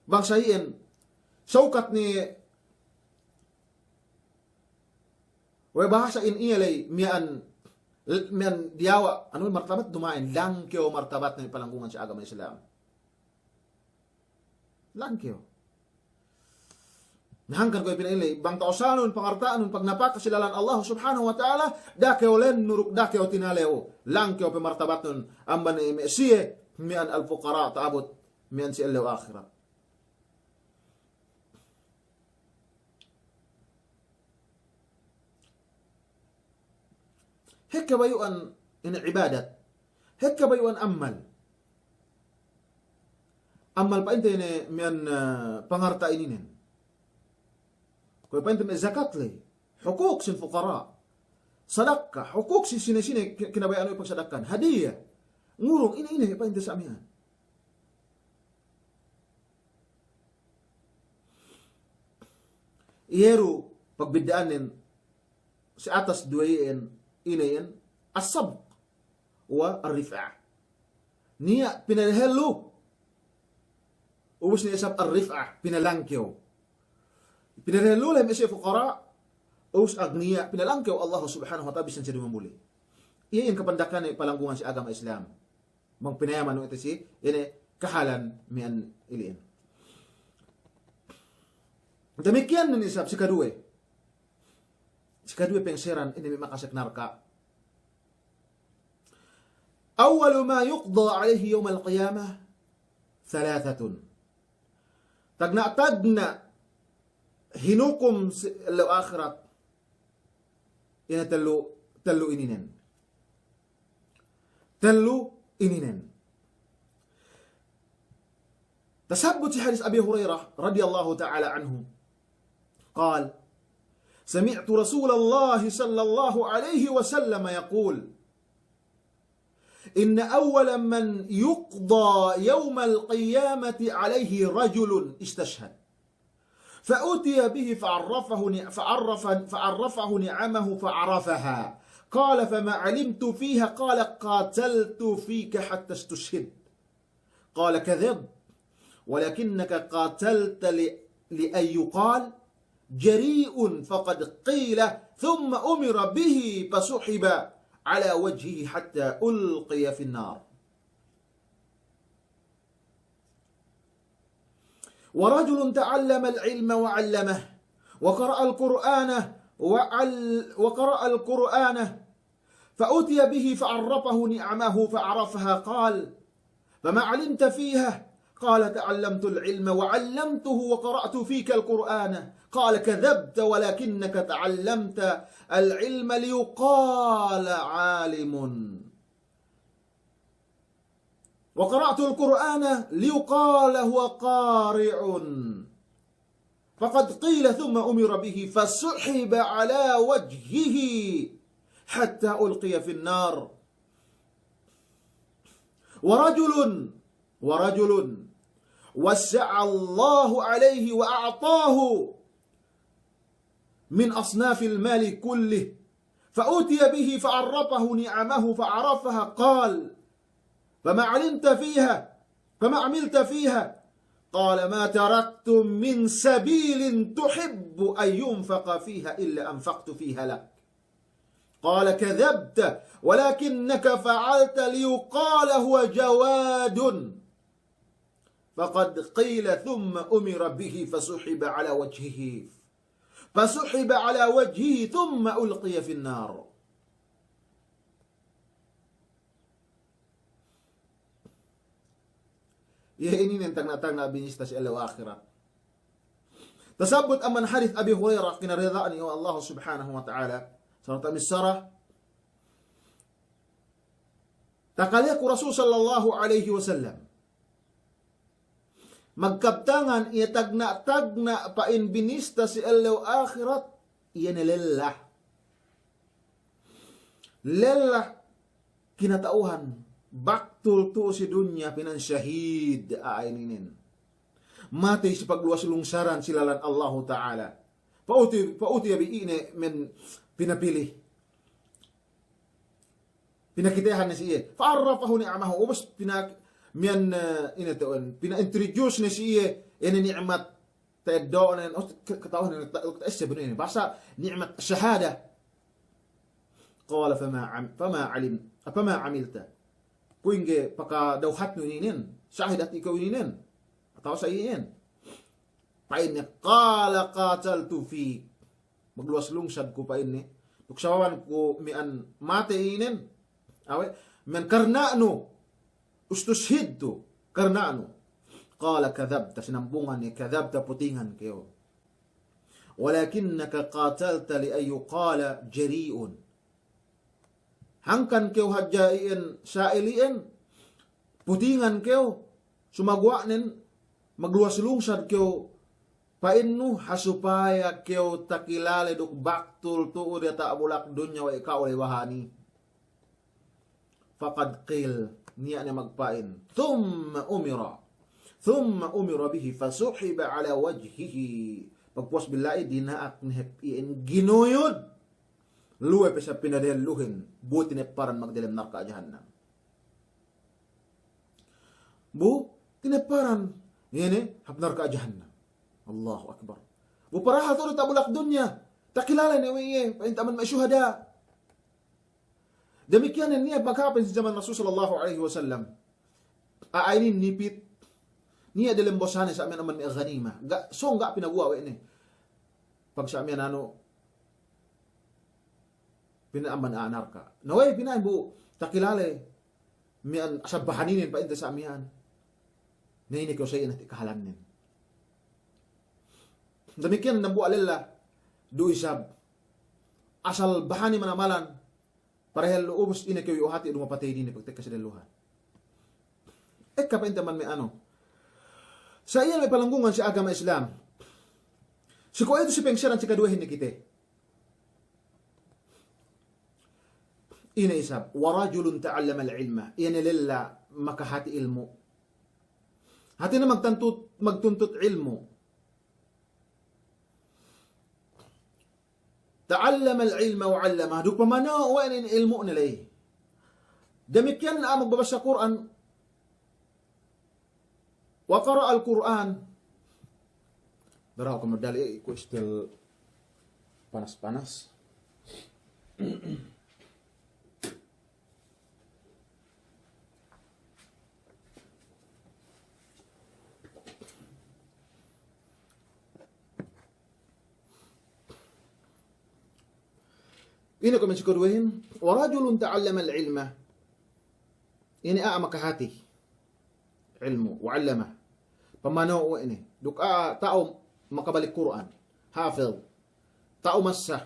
B: Bangsayin saukat ni wa bahasa in iyalay mian diawa ano martabat dumain langkyo martabat ng palangkungan sa agama Islam. Langkyo. Nahangkan ko ipinailay bang taosanon pangartaan pag napakasilalan Allah subhanahu wa ta'ala dakyo len nuruk dakyo tinaleo langkyo pe martabat nun amban ni siye mian al fuqara taabot mian si Allah akhirat. Hekka bayuan in ibadat. Hekka bayuan amal. Amal pa inte ni mian pangarta ininin. Kaya pa inte may zakat lay. Hukuk sin fuqara. Sadaka. Hukuk sin sinisini kinabayaan mo pagsadakan. Hadiah. Ngurong ini pa inte sa amihan. Iyero pagbidaanin sa atas duwayin inayan asab wa ar-rif'a. Niya pinalhelo. Ubos niya sab ar-rif'a pinalangkyo. Pinalhelo lang siya fuqara. Ubos agniya pinalangkyo Allah subhanahu wa ta'ala bisan siya dumamuli. Iyan kapandakan ni palangkungan si agama Islam. Mang pinayaman no ito si ini kahalan mian iliin. Demikian ni isab si kadue. Sekadua pengseran ini memang kasek narka. Awal ma yuqda alaihi yawm al-qiyamah thalathatun. Tagna hinukum sa akhirat. Ina talo ininen. Talo ininen. Tasabut si hadis Abi Hurairah radhiyallahu ta'ala anhu. قال سمعت رسول الله صلى الله عليه وسلم يقول إن أول من يقضى يوم القيامة عليه رجل استشهد فأتي به فعرفه نعمه فعرفها قال فما علمت فيها قال قاتلت فيك حتى استشهد قال كذب ولكنك قاتلت لأن يقال جريء فقد قيل ثم أمر به فسحب على وجهه حتى ألقي في النار ورجل تعلم العلم وعلمه وقرأ القرآن فأتي به فعرفه نعمه فعرفها قال فما علمت فيها قال تعلمت العلم وعلمته وقرأت فيك القرآن قال كذبت ولكنك تعلمت العلم ليقال عالم وقرأت القرآن ليقال هو قارئ فقد قيل ثم أمر به فسحب على وجهه حتى ألقي في النار ورجل وسع الله عليه وأعطاه من أصناف المال كله فأتي به فعرفه نعمه فعرفها قال فما عملت فيها qala ma taraktum min sabilin tuhibbu an yunfaqa fiha illa anfaqtu fiha lak. Qala kadhabta walakinnaka fa'alta liyuqala huwa jawadun. Faqad qila thumma umira bihi fasuhiba ala wajhihi. Fasuhiba ala wajhihi thumma ulqiya fin nar. Ya ini nentang-nentang Nabi nista si Allah akhirat. Tasabut aman hadith Abi Hurairah kinaridhaan ni Allah subhanahu wa ta'ala. Sarata misarah. Takaliaku Rasul sallallahu alaihi wasallam. Magkabtangan iya tagna-tagna pain binista si Allah akhirat. Iya nilillah. Lillah kinatauhan. Baktul tu si dunya pinan syahid ainin. Mati si pagluwas lungsaran silalan Allah Ta'ala. Pauti abi ine men pinapilih. Pinakitahan na siya. Fa'arrafahu ni'amahu. Ubus mian pina-introduce na siya. Ini ni'mat ta'eddo'an. Katawahan na ta'esya benar ini. Basa ni'mat syahada. Qala fama amilta. Puingge paka dawhat no ininin. Syahid at ikaw ininin. Ataw sa inin. Pain niya, qala qataltu fi. Magluwas lungsad ko pain ni. Tuksawawan ko mian mate inin. Awe, mian karnaano. Ustushidto. Karnaano. Qala kadhabta. Sinambungan ni kadhabta putingan kayo. Walakinnaka qatalta li ayyuqala jari'un. Hangkan keo hadjain sailiin putingan keo sumagwanen magluwas lungsad keo painnu hasupaya keo takilale duk baktul tuud ta abulak dunya wa ikaw wahani. Faqad qil niya na magpain thumma umira bihi fasuhiba ala wajhihi. Pagpuas billahi dinaak nihipin ginuyod. Luwe pa siya pinadeluhin. Buti tineparan magdilim narka jahannam. Tineparan. Yan hapnar ka jahannam. Allahu Akbar. Paraha to tabulak dunya. Takilala niya wiye. Paintaman maisyuhada. Demikian niya pagkapin sa zaman Rasul sallallahu alaihi wasallam. Ainin nipit. Niya dalam bosane sa amin naman may ghanima. So nga pinagawa ini. Pag sa amin pinaaman aanar ka. Naway, pinain bu, takilale, mian asabahaninin pa inta sa amihan. Nainig ko sa iyo natin kahalanin. Demikian nambu alila, do isab, asal bahani manamalan, parehal luubos ina kayo uhati lumapatay din pagteka sa daluhan. Kapainta man may ano. Sa iyan may palanggungan sa agama Islam. Si ko ito si pengsiran si kaduhin ni kite. Ina isab, warajulun ta'allama al-ilma. Ina lilla makahati ilmu. Hati na magtuntut ilmu. Ta'allama al-ilma wa 'allama. Duk pamano wa inin ilmu nilay. Demikian na magbabasa Quran. Wa qara al-Quran. Daraw ko madali ko still panas-panas. Ini ko mensyukurwahin, warajulun ta'allama al-ilma. Ini makahati. Ilmu, wa'allama. Pamanaw o ini. Duka tao makabalik Quran. Hafil. Tao masa.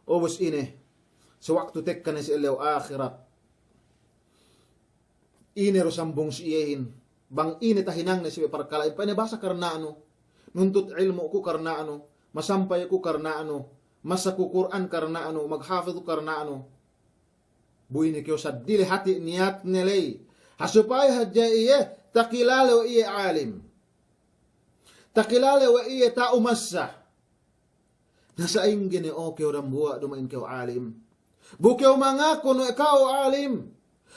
B: Obos ini. Sa waktu tekka na si ilaw akhirat. Ini rosambong siyahin. Bang ini tahinang na si parkalain. Panibasa karna ano. Nuntut ilmu ko karna ano. Masampay ko karna ano, masaku Quran karna ano, maghafid ko karna ano. Buini kyo sa dili hati niyat nilay. Hasupay hadya iya, takilala wa iya alim. Takilala wa iya tao masa. Nasa ingin o kyo rambuwa dumain kyo alim. Bukyaw mangako no ikaw alim.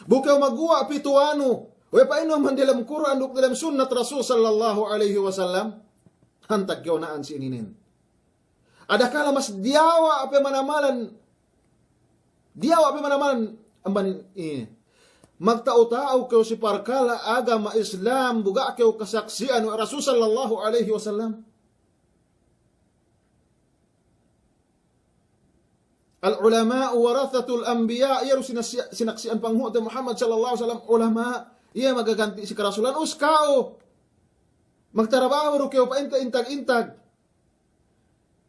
B: Bukyaw magua pituano. We paano man dalam Quran uk dalam sunnat Rasul sallallahu alaihi wasallam hantag kyo naan si ininin. Ada kala mas diawa apa manamalan amban ini. Magtao-tao kyo si parkala agama Islam buga kyo kasaksian wa Rasul sallallahu alaihi wasallam. Al-ulama warathatul anbiya, iya sinaksian panghuat Muhammad sallallahu alaihi wasallam ulama, iya magaganti si karasulan uskao. Magtrabaho ro kayo pa intag-intag.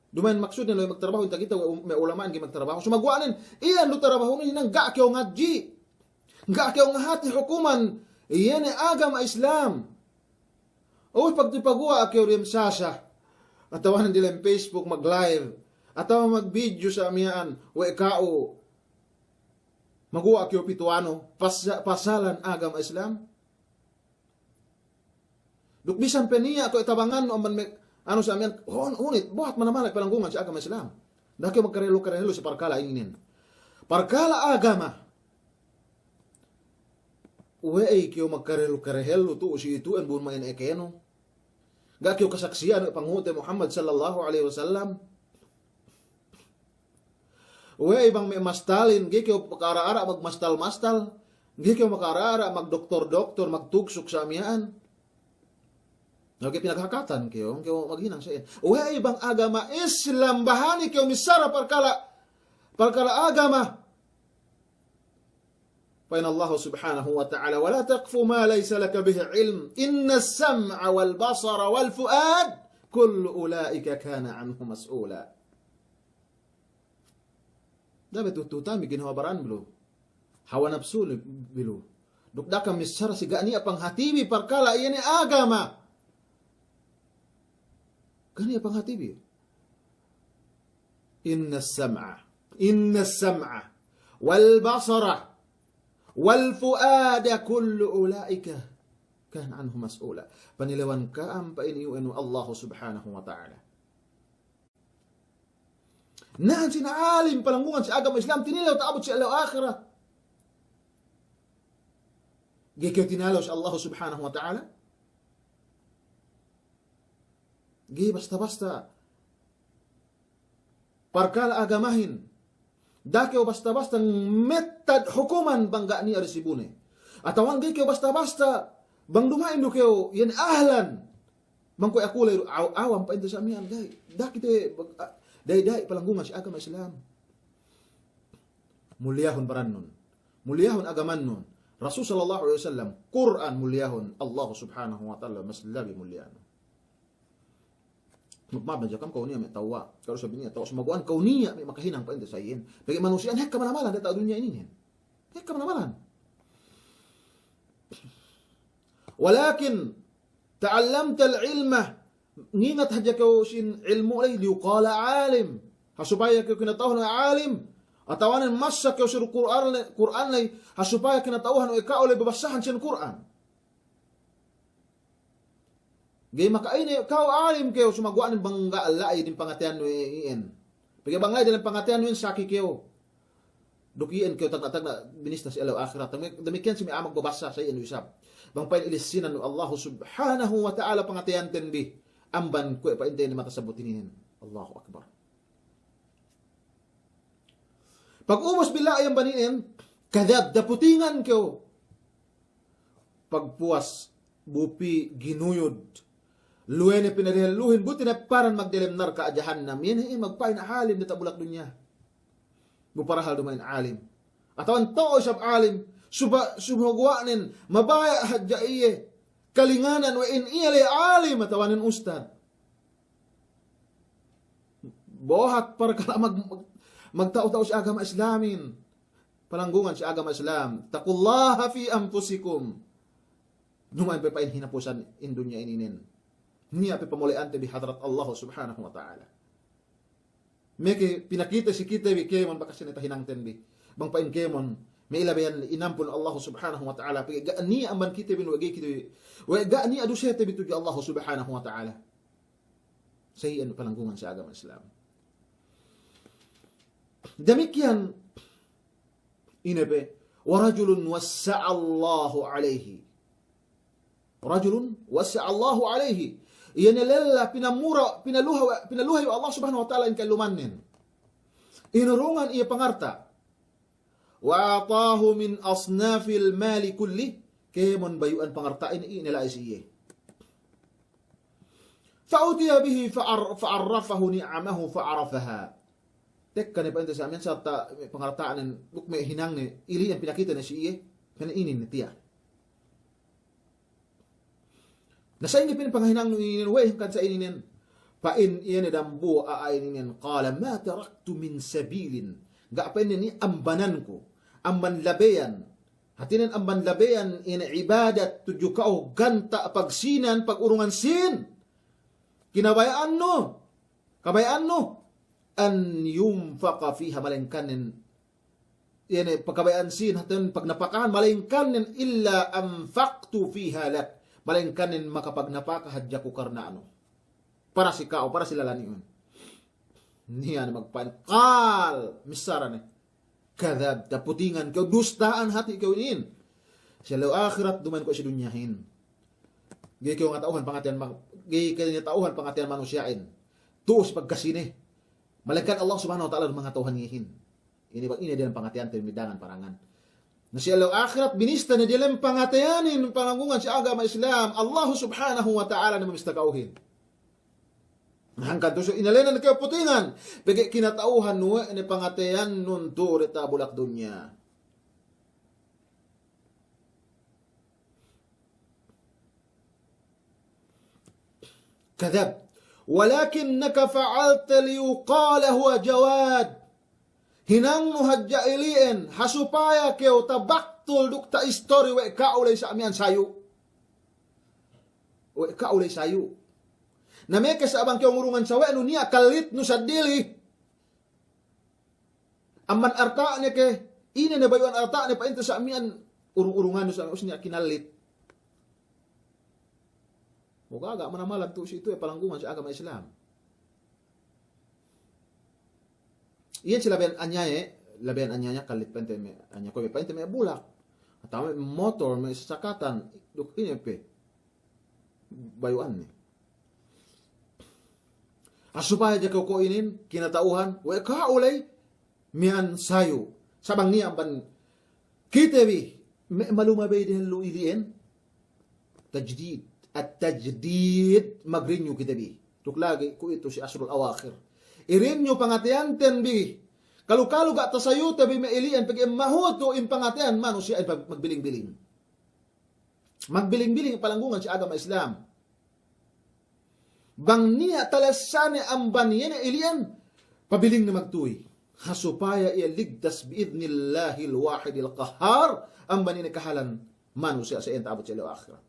B: Duman maksudnya lo magtrabaho intag kita may ulamaan gi magtrabaho. Sumagwanin, iya no trabaho ni nang ga kayo ngadji. Ga kayo ngahati hukuman, iya ni agama Islam. O pagtipagwa kayo rim sasa. Atawanan dilang Facebook mag-live. Ataw mag-video sa amiyaan, o ikao, maguwa kyo pituano, pasalan agama Islam. Dukbisan peniya ako itabangan no ano sa amiyaan, unit, buhat manamalag palanggungan sa agama Islam. Dahil magkarelo-karelo sa parkala inginin. Parkala agama. Uwe kyo magkarelo-karelo to si ituan buwan main ekeno. Ga kyo kasaksiyan panghuti Muhammad sallallahu alaihi wasallam. Uwe ibang may mastalin, gi kayo makaraara magmastal-mastal, gi kayo makaraara magdoktor-doktor, magtugsok sa amiyaan. Okay, pinaghakatan kayo maghinang sa iyan. Uwe ibang agama Islam, bahani kayo misara parkala agama. Pain Allah subhanahu wa ta'ala, wala taqfu ma laysa laka bihi ilm, inna as-sam'a wal basara wal fuad, kullu ulaika kana anhu mas'ula. Dapat tututami ginawabaran bilo. Hawa nafsu bilo. Dukdaka misara si gani apang hatibi parkala iyan ni agama. Gani apang hatibi. Inna sam'a wal basara wal fuada kullu ulaika kan anhu mas'ula. Panilawan ka ang painiuan Allah subhanahu wa ta'ala. Naan sinaalim palanggungan sa agama Islam, tinilaw taabot sa alaw akhirah. Gikaw tinalaw sa Allah subhanahu wa ta'ala. Gi basta-basta. Parkala agamahin. Dakaw basta-basta metad hukuman bangga ni arisibune. Atawan gikaw basta-basta. Bang dumain do kayo, yan ahlan. Bangkoy akulay, awam pa ito sa amihan. Dakite, day palanggungan si agama Islam. Mulyahon paran nun. Mulyahon agaman nun. Rasul sallallahu alaihi wasallam, Quran mulyahon, Allah subhanahu wa ta'ala mas labi mulyahan. Magmab na jakam, kau niya may tawa. Kalau sabi niya, tawa sumaguan, kau niya may makahinang pa ito sa iyin. Bagi manusian, hek ka manamalan, data dunya ini. Hek ka manamalan. Walakin, ta'allamta al-ilmah, ngingat hadya kayo sin ilmu ay liuqala alim. Hasupaya kayo kinatawhan ng alim. Atawanan masa kayo sin Quran ay hasupaya kinatawhan ng ikaw ay babasahan sin Quran. Gay makain kayo alim kayo sumagwaan ng bangga alay din pangatian no iin. Pagay bangay din pangatian no saki kayo. Dukian kayo tag na binista sa ilaw akhirat. Damikian si may amag babasa sa iyan usab. Bangpain ilisinan no Allah subhanahu wa ta'ala pangatian tendi. Amban ko pa hindi ni matasabutin Allahu Akbar. Pag umos bila ayang banin, kadab daputingan ko. Pagpuas bupi ginuyod. Luwene pinarihaluhin buti na paran magdilemnar ka jahannam. Yan ay magpain alim na tabulak dunya. Buparahal dumain alim. Atawan to sab alim subhagwanin mabaya hadjaiye. Kalinganan wa in iyali alim atawanin ustad. Bohat para kala magtao-tao sa agama Islamin. Palanggungan sa agama Islam. Taqullaha fi anfusikum. Numan pa pain hinapusan in dunya ininin. Niya pa pamulian bi hadrat Allah subhanahu wa ta'ala. Meke pinakita si kita bi kemon baka sinita hinangten bi. Bang pain kemon may ilabayan inampun Allah subhanahu wa ta'ala. Ni amban kita bin wagi kita. Wa ga ni adu sete bitu Allah subhanahu wa ta'ala. Sayan palanggungan sa agama Islam. Demikian inabe wa rajulun wassa'a Allahu alayhi rajulun wasa'allahu alaihi. Iyan nilala pinaluhay wa Allah subhanahu wa ta'ala in kalumanin. Inurungan iya pangarta. Wa atahu min asnafil mali kulli. Kemon bayuan pangartain nila isiye. Fa'utiya bihi fa'arrafahu ni'amahu fa'arafaha. Tek kan pa ito sa amin sa pangartaan ng may hinang ni ili ang pinakita na siye. Kanainin ni tiya. Nasa ini pinapangahinang nung ininuway kan sa ininin. Pain iyan dambu aainin qala ma taraktu min sabilin. Gaapain ni ambanan ko. Amban labayan. Hatinan amban labayan ina ibadat tuju kao ganta pagsinan pagurungan sin. Kinabayaan no. Kabayaan no. An yumfaqa fiha malingkanin. Yan pagkabayaan sin hatinan pagnapakahan malingkanin illa anfaqtu fiha lak. Malingkanin makapagnapaka hadya ko karna ano. Para si kao, para sila laniun. Niya na magpankal. Misara na. Kadab, taputingan ka, dustaan hati ikaw inin. Siya law akhirat, duman ko siya dunyahin. Gaya kayo nga tauhan, pangatian manusyain. Tuos pagkasini. Malagkan Allah subhanahu wa ta'ala mga tauhan nihin. Ini din ang pangatian, timidangan, parangan. Na siya law akhirat, binista na dilang pangatianin, pangangungan sa agama Islam. Allah subhanahu wa ta'ala na mamistakauhin. Hanggang to so inalena na kayo putingan. Bagi kinatauhan nuwe ni pangateyan nun turita bulak dunya. Kadab. Walakinnaka fa'alta liyuqala huwa jawad. Hinang nuhadya iliin. Hasupaya kayo tabaktul dukta istori we kaulay sa amihan sayo. We kaulay sayo. Na may kasabang kayong urungan sa weno niya, kalit no sa dili. Aman arta niya ke, ina na bayuan arta niya painta sa amian, urungan no sa niya kinalit. Mugaga, manamalag to siya ito, palanggungan sa agama Islam. Iyan si labihan anya kalit painta anya ko, painta may bulak. At may motor, may sakatan, duk ini pe, bayuan niya. Asupaya jaka ko inin, kinatauhan, wa kaulay, mian sayo. Sabang niya ban kitebi, malumabay din luiliin, tajdid. At tajdid, mag-renew kitebi. Tuklagi ko ito si Asrul Awakhir. I-renew pangatianten bi. Kalu-kalu ga tasayo tabi mailian, pag mahuto in pangatian, mano siya ay magbiling-biling. Magbiling-biling palanggungan sa agama Islam. Bang niya talasane ang banyan na ilian, pabiling na magtuwi. Hasupaya iya ligtas biidnillahil wahidil qahar, ang banyan na kahalan, manu siya sa enta abot siya ilaw akhirat.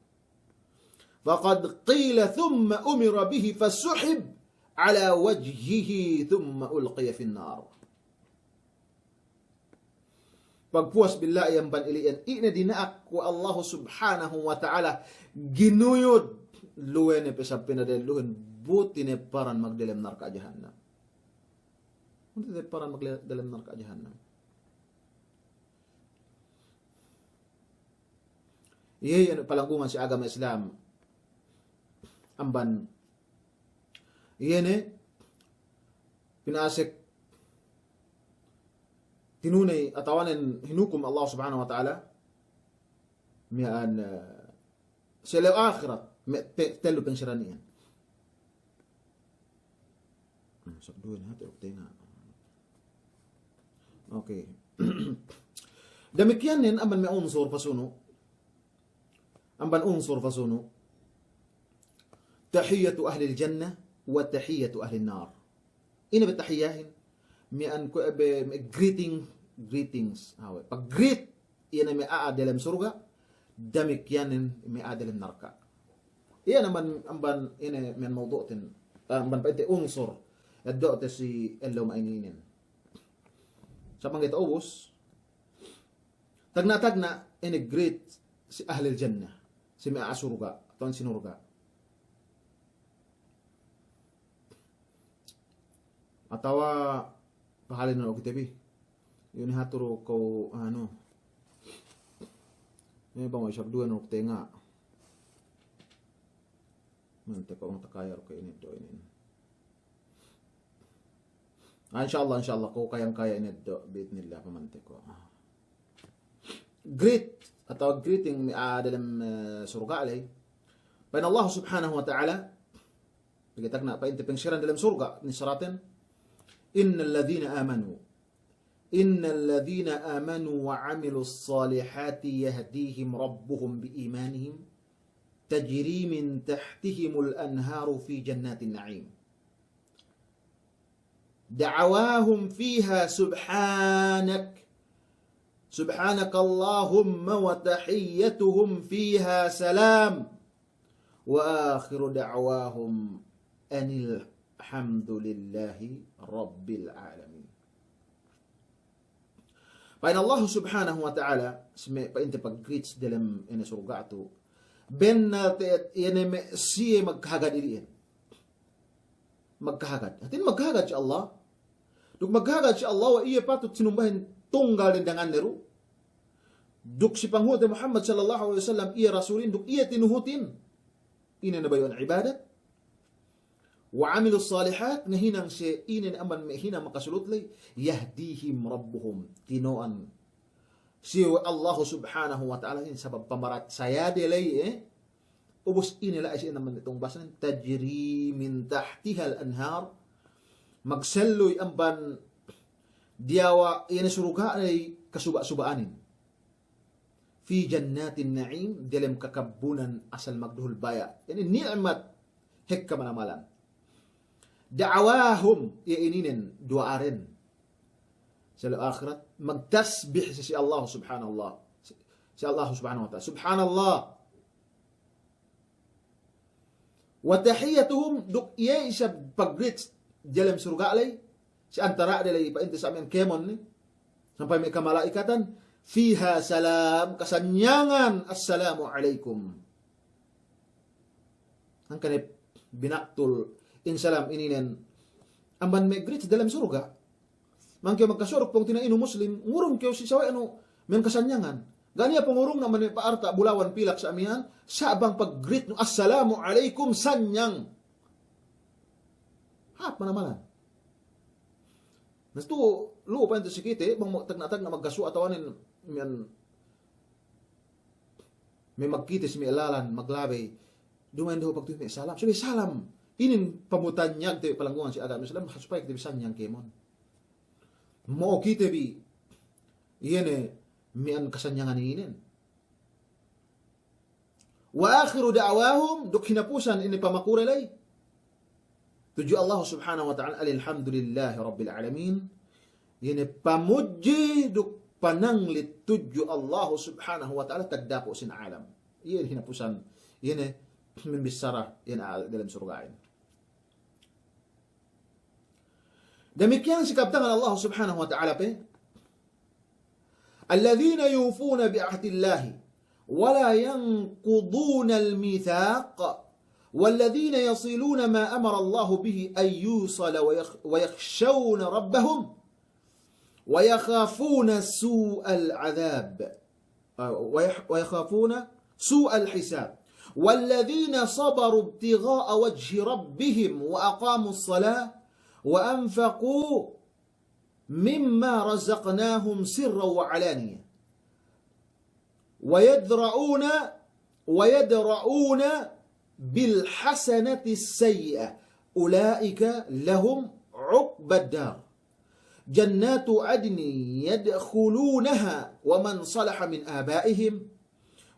B: Faqad qila thumma umira bihi fasuhib ala wajhihi thumma ulqiya finnar. Pagpuas billahi ang ban ilian, ina dinaak wa Allah subhanahu wa ta'ala ginuyod luwen ni pesap pinadaluhin buti ni paran magdalem narka jahannam. Buti ni paran magdalem narka jahannam. Iyan palanggungan si agama Islam. Amban. Iyan pinasik tinunay atawanan hinukum Allah subhanahu wa ta'ala mian sila akhirat telo pensiran niyan. Sakduin ha, terukte nga. Okay. Demikian nin amban may unsur pasuno. Amban unsur pasuno. Tahiyatu ahli al-jannah wa tahiyatu ahli an-nar. Ina ba tahiyahin? Mian ko greetings. Pag greet ina may aadalam surga, demikian nin may aadalam narka. Iyan naman amban ini men mawdu'tin amban pa iti unsur addo ta si elaw maininin sa panggit ubos tagna ini great si ahli jannah si may asurga ton sinurga atawa pahalin na og tebi yun haturo ko ano may bang isab duan og tenga Mante ko ang takayar ko inid do inin. Inshallah ko kayang-kaya inid do bit nila pamante ko. Greet atau greeting dalam surga alay. Pain Allah subhanahu wa ta'ala Pagkatag na painti pengsiran dalam surga ni syaratin innal ladhina amanu wa amilus salihati yahdihim rabbuhum biimanihim tajri min tahtihimul anharu fi jannatin na'im da'awahum fiha subhanakallahumma wa tahiyyatuhum fiha salam wa akhiru da'wahum anil hamdulillahi rabbil alamin. Pain Allah subhanahu wa ta'ala painti pag-greets dalam ina surga ito ben na ine siya magkahagad iliin magkahagad atin magkahagad si Allah duk magkahagad si Allah wa iya patut sinumbahin tunggal dengan neru duk si panghuda Muhammad sallallahu alaihi wasallam iya rasulin duk iya tinuhutin ina na bayon ibadat wa amilus salihat nahinang si inin aman mehina makasulutlay yahdihim rabbuhum tinoan si Allah subhanahu wa ta'ala sa pamarat saya delay ubos inila ay naman itong basan tajri min tahtihal anhar magselloy amban diawa yan suruga ay kasuba-subaanin fi jannatin na'im dalam kakabunan asal magduhul baya ini ni'mat hekka manamalan da'awahum iininin duarin sa akhirat magtasbih si Allah subhanahu wa ta'ala subhanallah wa tahiyyatuhum duk iya isa pag-greet dalam surga alay si antara dalay painti sa amin kemon ni sampai may kamalaikatan fiha salam kasanyangan assalamu alaikum ang kanip binaktul insalam ininen amban may greet dalam surga mangkyo magkasurok pong tinaino muslim ngurong kyo si saway men kasanyangan ganiya pangurong naman may paarta bulawan pilak sa amihan sa abang pag-greet no assalamu alaikum sanyang hap manamalan nasto luo pa ito sikite bang tagnatag na magkasu atawanin may magkitis may ilalan maglabay dumain daw pagtuwi may salam sabi salam inin pamutanyag te palanggungan si Adam Islam supaya kita bisa nyang kemon mo kita bi yene mian kasanyangan inin wa akhiru da'wahum duk hinapusan ini pamakurelay tuju Allah subhanahu wa ta'ala alhamdulillahi rabbil alamin yene pamuji duk pananglit tuju Allah subhanahu wa ta'ala tagdapo sin alam yene hinapusan yene min bisara yene dalam surga ini. Demikian sikap tangan Allah subhanahu wa ta'ala pe. Alladhina yufuna bi'ahdillahi wa la yanquduna al-mithaq walladhina yasiluna ma amara Allah bihi an yusala wa yakhshawna rabbahum wa yakhafuna su'al 'adhab wa yakhafuna su'al hisab والذين صبروا ابتغاء وجه ربهم وأقاموا الصلاة وأنفقوا مما رزقناهم سرا وعلانية ويدرؤون بالحسنة السيئة أولئك لهم عقبى الدار جنات عدن يدخلونها ومن صلح من آبائهم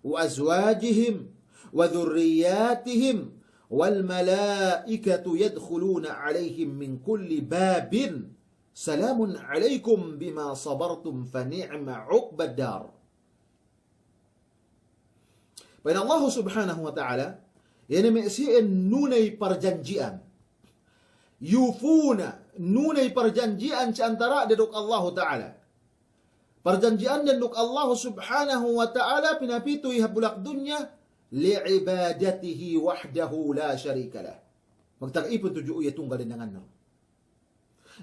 B: وأزواجهم وذرياتهم والملائكة يدخلون عليهم من كل باب سلام عليكم بما صبرتم فنعم عقبى الدار. Baik Allah subhanahu wa ta'ala yang mesiin nunay perjanjian yufuna nunay perjanjian sa antara dedok Allah ta'ala perjanjian dedok Allah subhanahu wa ta'ala pinapito ihabulak dunya li'ibadatihi wahdahu la syarika lah. Magtag-ipon tuju iya tunggal dengan no.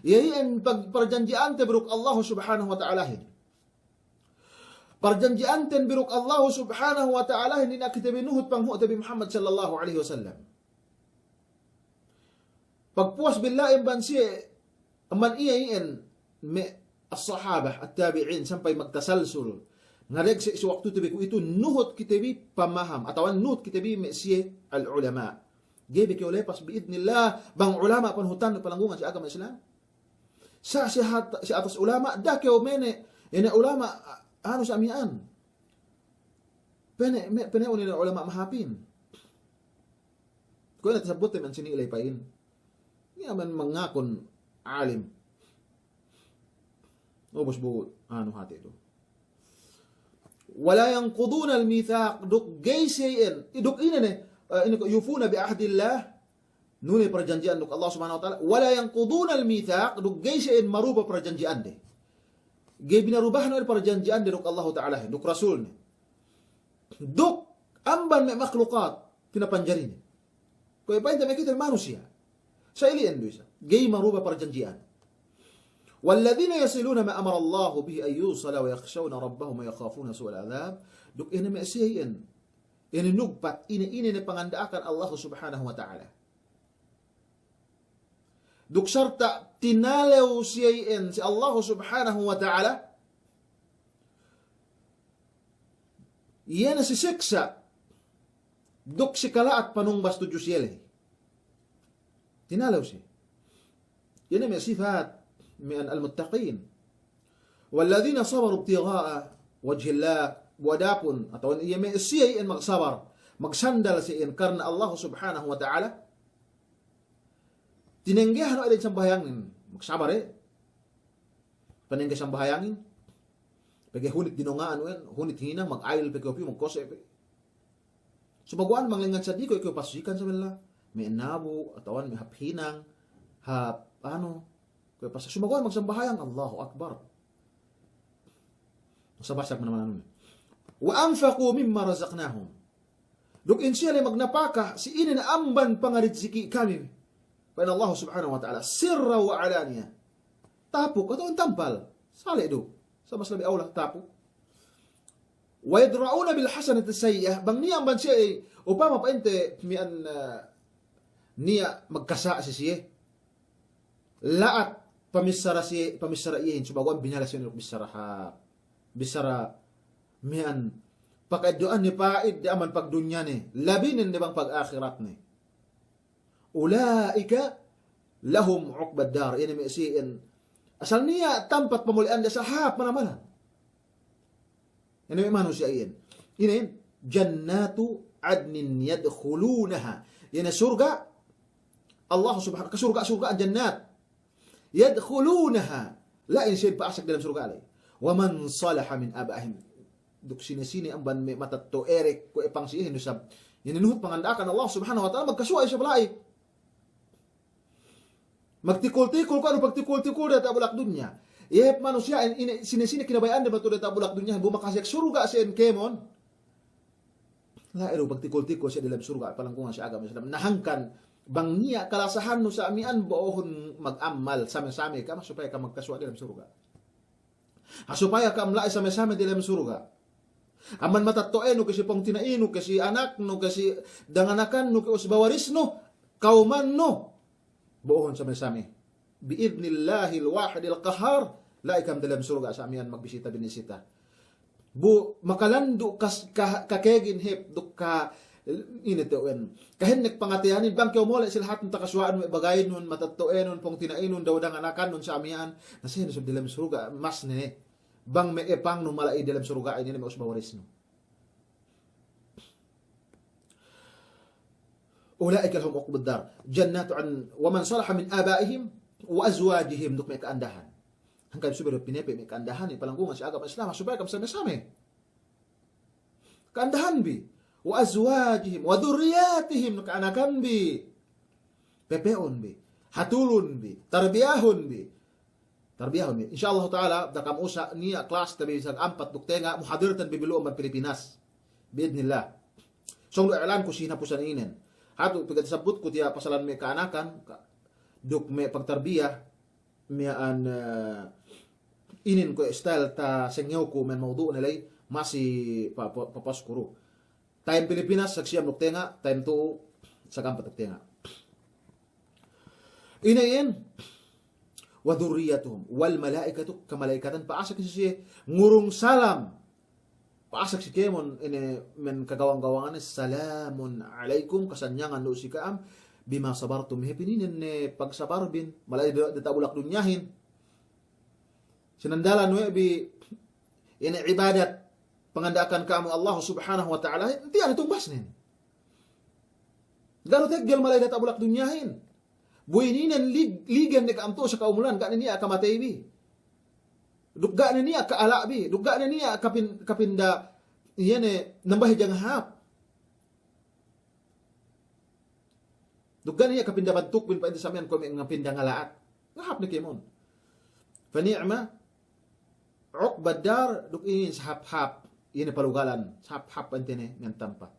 B: Iyan perjanjian te beruk Allah subhanahu wa ta'ala hin. Perjanjian ten beruk Allah subhanahu wa ta'ala hin na kita binuhut panghu tabi Muhammad sallallahu alaihi wasallam. pagpuas billahi bansi aman iyain me as-sahabah at-tabi'in sampai magtasalsul ngareg sa waktu tabi ko ito nuhot kitabi pamaham atau nuhot kitabi me siye al-ulama gebe ko lepas biidnillah bang ulama panhutan palanggungan sa agama Islam sa si atas ulama da kyo mene ina ulama ano sa amian pene unina ulama mahapin ko na tasabot man sini ilay pain niya man mangakon alim ubos buot ano hati ito wala yanquduna al-mithaq duk gaysayin iduk ina ne yufuna bi ahdillah nuni perjanjian duk Allah Subhanahu wa taala wala yanquduna al-mithaq duk gaysayin maruba perjanjian de gay binarubahan al perjanjian de duk Allah taala duk rasul ne duk amban me makhluqat pinapanjarin ko ipain ta kita manusia sa ilian bisa gay maruba perjanjian والذين يصلون ما أمر الله به أن يوصل ويخشون ربهم ويخافون سوء العذاب duk ini masihin ini nugbat ini pangandaakan Allah Subhanahu wa taala duk sarta tinalew siyain si Allah Subhanahu wa taala yana si siksa duk si kalaat panungbas tujuh siyele tinalew siya yana may sifat من المتقين والذين صبروا ابتغاء وجه الله ودapun atau may siya in magsabar magsandal siya karena Allah Subhanahu wa taala tinenggehan ay sambayangin magsabar panengge sambayangin pag hunit dinongaan hunit hina mag-ail pag-opi mag-kose sumaguan manglingan sa di ko pasusikan sa mila may nabo atawan may haphinang kaya pas sumaguan magsambahayang Allahu Akbar. Masabasag naman wa anfaqu mimma razaqnahum. Duk insya magnapaka si ini na amban pangariziki kami. Pain Allah Subhanahu wa taala sirra wa alaniya. Tapok atau tampal. Sali do. Sa mas labi awla tapok. Wa yadrauna bil hasanati sayyah. Bang niya amban siya upama pa ente mian niya magkasa siya. Laat pamisara iyin subaguan binalas yun bisara mian pakadoan ni paid di aman pagdunya ni labinin di bang pag-akhirat ni ulaika lahum uqbad dar ini misiin asal niya tampat pemulihan di sahab mana-mana ini manusia ini jannatu adnin yadkhulunaha ini surga Allah Subhanahu surga jannat yadkhulunaha la insin paasak dalam surga alay wa man salaha min abaihim duk sini amban may matatto erek ko ipang sihin usab yaninuhot pangandakan Allah Subhanahu wa taala magkasuay sa balay magtikol-tikol ko ano pagtikol-tikol data bulak dunya yep manusia ini sini kinabayaan de bato data bulak dunya bumakasyak surga sa kemon la ero pagtikol-tikol sa dalam surga palangkungan sa agama Islam nahangkan bang niya kalasahan no sa amian boohon mag-amal sami-sami ka supaya ka magkaswa dalam surga. Supaya ka amlay sami-sami dalam surga. Aman matattoen no kasi pong tinaino kasi anak no kasi danganakan no kasi bawaris no kauman no boohon sami-sami. Biidnillahil wahidil qahar la ikam dalam surga sa amian magbisita binisita. Bu makalando kakegin hip dukka ini tuwen kahen pangatianin bang kyo mole silhat ng takaswaan mo bagayin nun matatoen nun pong tinainon daw anakan nun sa amian nasi sa dalam surga mas ne bang me epang no malai dalam surga ini may usbawaris no ulaika lahum uqbad dar jannatu an wa man salaha min abaihim wa azwajihim duk may kaandahan hanggang subiro pinepe may kaandahan palanggungan sa agama Islam supaya kam sami-sami kaandahan bi wa azwajihim wa dhurriyyatihim kaanakan bi pepeon bi hatulun bi tarbiyahun bi insyaallah taala dakam usa niya kelas tabi sa ampat duktenga muhadiratan bibilu ang Pilipinas biidnillah song i'lan ko sina pusan inen hatu pagkasabot ko tiya pasalan may kaanakan duk may pagtarbiyah may an inin ko style ta sengyaw ko men mawdu nilay masi papaskuro time Pilipinas saksiyam nuktenga time to sa kampat nuktenga Inayin, wa dhurriyyatuhum wal malaikatu kamalaikatan paasak si ngurung salam. Paasak si kemon ini men kagawang-gawangan salamun alaikum kasanyangan do si kaam bima sabartum hepinin ne pagsabar bin malay databulak dunyahin. Sinandalan we bi ini ibadat pengandakan kamu Allah subhanahu wa ta'ala nanti ada tumbas nih. Garo teggel malay databulak dunyahin. Buininan ligan ni kaamto sa kaumulan, gak niya kamatay bi. Dugga na niya kaala bi. Dugga na niya kapinda, yan nambah jang hap. Dugga na niya kapinda bantuk, bin pa indi samian ko may ngapinda ngalaat. Ngahap na kimon. Fani'ma, Uqbadar, duk ini sa hap-hap, yan palugalan, sa hap-hap antene, ng tampa.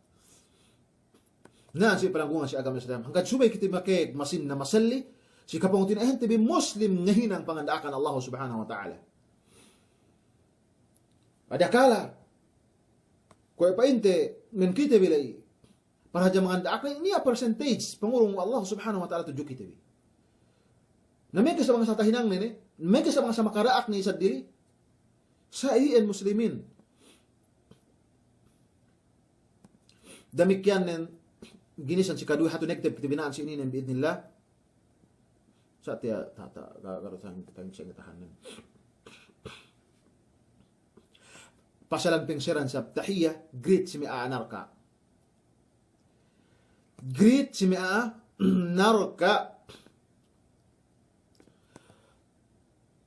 B: Na si palanggungan si agama Islam hanggat subay kita makeg masin na masalli si kapangutin ahen tibi muslim ngahin ang pangandakan Allah subhanahu wa ta'ala. Adakala ko painte men kita bilay para jam mangandakan niya percentage pangurong Allah subhanahu wa ta'ala tuju kita bi. Na may kasama sa tahinang nene, may kasama sa makaraak ni isa diri sa iyan muslimin. Damikyan nen ginisan si kadui hatu nekte pitibinaan si ini ng biidnillah sa tiya tata gagarotan tayong siya tahanan pasalan pengseran sa tahiyya greet si mi'a narka greet si mi'a narka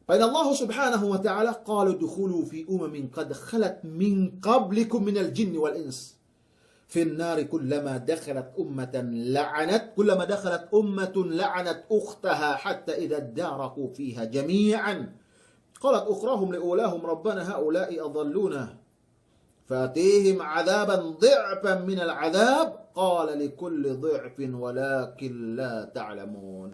B: فإن الله سبحانه وتعالى قال ادخلوا في قد خلت من قبلكم من الجن والإنس في النار كلما دخلت أمة لعنت أختها حتى إذا اداركوا فيها جميعا قالت أخراهم لأولاهم ربنا هؤلاء أضلونا فأتيهم عذابا ضعفا من العذاب قال لكل ضعف ولكن لا تعلمون.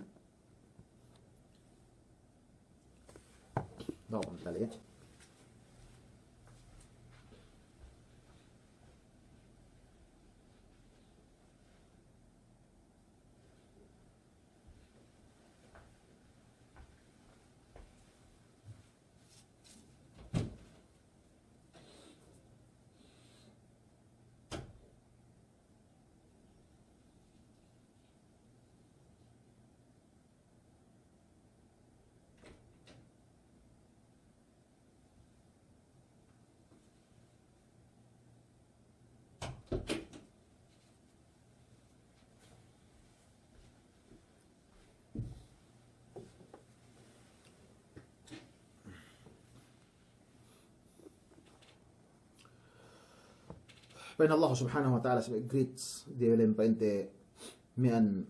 B: فإن الله سبحانه وتعالى greets dia len painte mian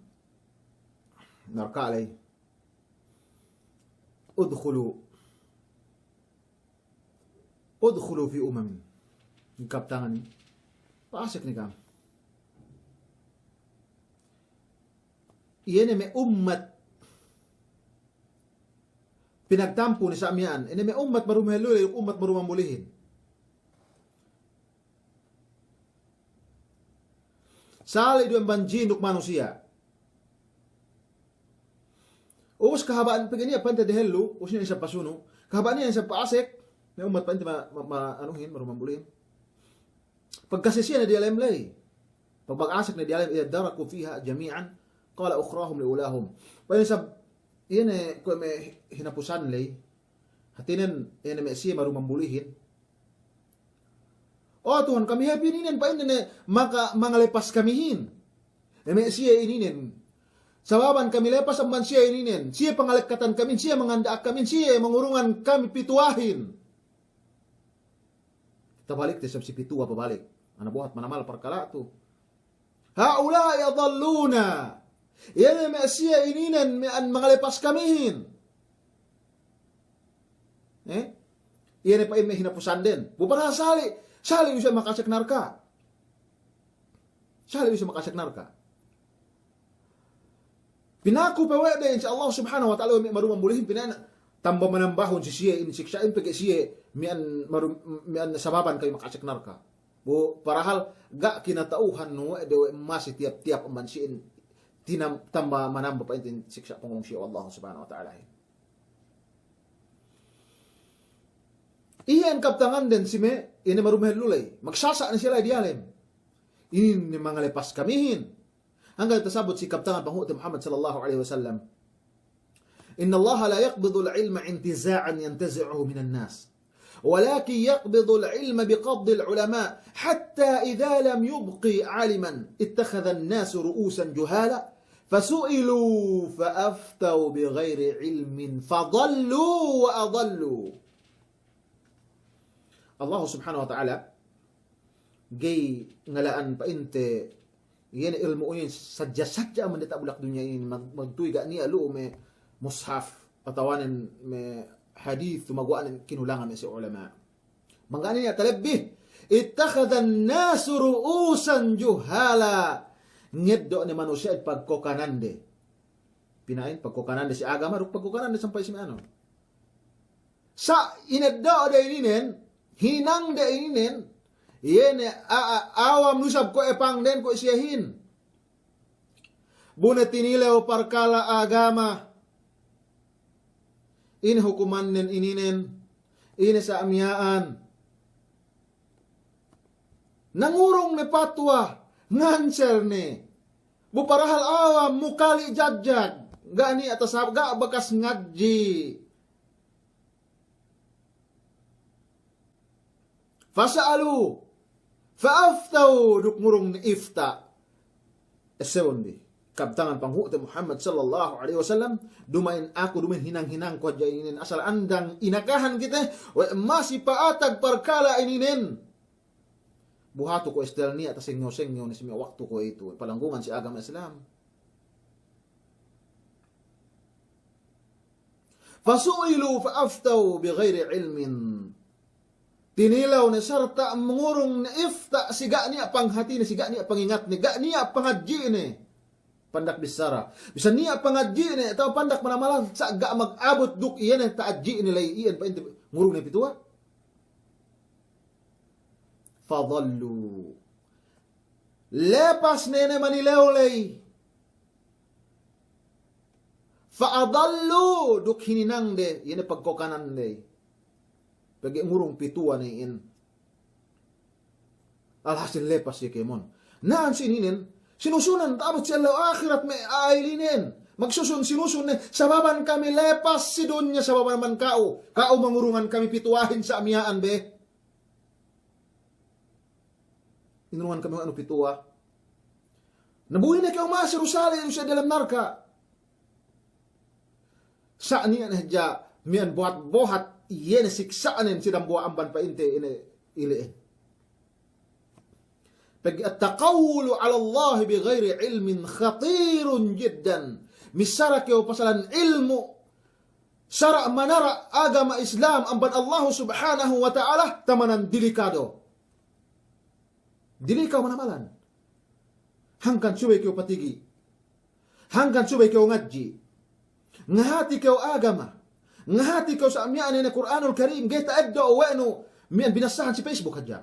B: narkalay udkhulu fi kaptangan ni paasik ni kam iyan may ummat pinagtampo ni sa amian ini may ummat marumahelo ummat marumamulihin. Sali doon banjin nuk manusia. Ubus kahabaan pag niya panta dehelu, ubus niya sa pasuno, kahabaan niya sa paasek, may umat pa anuhin, marumambulihin. Pagkasisiya na dialim lay. Pag-asek na dialim, idaraku fiha jami'an, qala ukhrahum liulahum. Pwede sa, yan kung may hinapusan lay, hatinan, yan may siya marumambulihin. Oh Tuhan, kami happy ninin pa ini maka mangalepas kamihin. Eme siya ininin. Sababan kami lepas amban siya ininin. Siya pangalekatan kami, siya mangandaak kami, siya mangurungan kami pituahin. Kita balik desab si pitua pabalik. Ano buhat manamal perkala tu. Haula yadhalluna. Yan eme siya ininin mangalepas kamihin. Yan pa may hinapusan din. Bupara Sali bisa makasek narka. Pinaku pawede insya Allah subhanahu wa ta'ala mi marumang bulihin pinana tambah menambahun si siya in siksain pagi siya mian sababan kayo makasek narka. Bu parahal gak kinatauhan no dewe masih tiap-tiap mansiin tambah menambah pa intin siksa pangulong siya Allah subhanahu wa ta'ala. Iyan kaptangan din si me, ini marumahal lulay. Magsasa na sila dialim. Ini ni mga lepas kamihin. Hanggang tasabot si kaptangan panghuti Muhammad sallallahu alaihi wasallam. Inna Allah la yaqbidu al-ilma intiza'an yantazi'uhu minan nas. ولكن يقبض العلم بقبض العلماء حتى إذا لم يبق عالما اتخذ الناس رؤوسا جهالا فسئلوا فأفتوا بغير علم فضلوا وأضلوا. Allah subhanahu wa ta'ala gay ngalaan pa inte yan ilmu yun sadya-sadya man dita bulak dunya ini magtuy ga niya lo me mushaf atawanan me hadith tumagwaan kinulangan si ulama mangani niya talabbi ittakhadha an-nas ru'usan juhala ngeddo ni manusia pagkokanande pinain pagkokanande si agama ruk pagkokanande sampai si ano sa ineddo de ininen hinang de ininen yene awam nusab ko epang den ko siyahin buna tinilaw parkala agama ini hukuman nen ininen ini sa amyaan nangurong ne patwa ngancer ne buparahal awam mukali jajjag gani atas ga bakas ngaji fasa'alu fa'aftau dukmurong ni ifta esewondi kabtangan panghuti Muhammad sallallahu alaihi wasallam dumain hinang-hinang ko jainin asal andang inakahan kita wa masih paatag parkala ininen buhato ko estel ni atas sengyo-sengyo ni simi waktu ko itu palanggungan si agama Islam fasu'ilu fa'aftau bighairi ilmin tinilaw ni sarta mengurung ni ifta siga niya panghati ni siga niya pangingat ni ga niya pangadji ni pandak bisara bisa niya pangadji ni atau pandak manamalan sa ga mag-abot duk iyan ang taadji ni lay iyan pa inti ngurung ni pituwa fadallu lepas nene manilewlay faadallu duk hininang de iyan ang pagkokanan de pagi ngurung pituwa ni in alhasil lepas si kemon naan sininin sinusunan taabot sila akhirat may ailinin magsusun sinusun sababan kami lepas si dunya sababan man kao mangurungan kami pituwahin sa amiyaan be inurungan kami ano pituwa nabuhin na kayo mga Jerusalem sa dalam narka saan niya na hadya miyan buhat iyan siksaanin sidang buwa amban pa inte iliin. Pag at-taqawulu ala Allah bighairi ilmin khatirun jiddan. Misara kayo pasalan ilmu sara manara agama Islam amban Allah subhanahu wa ta'ala tamanan delikado. Dilikaw manamalan. Hangkan subay kayo patigi. Hangkan subay kayo ngadji. Ngahati kayo agama. Ngahati ko sa amyaan ni Quranul Karim gayta addo wano mian binasahan si Facebook hadya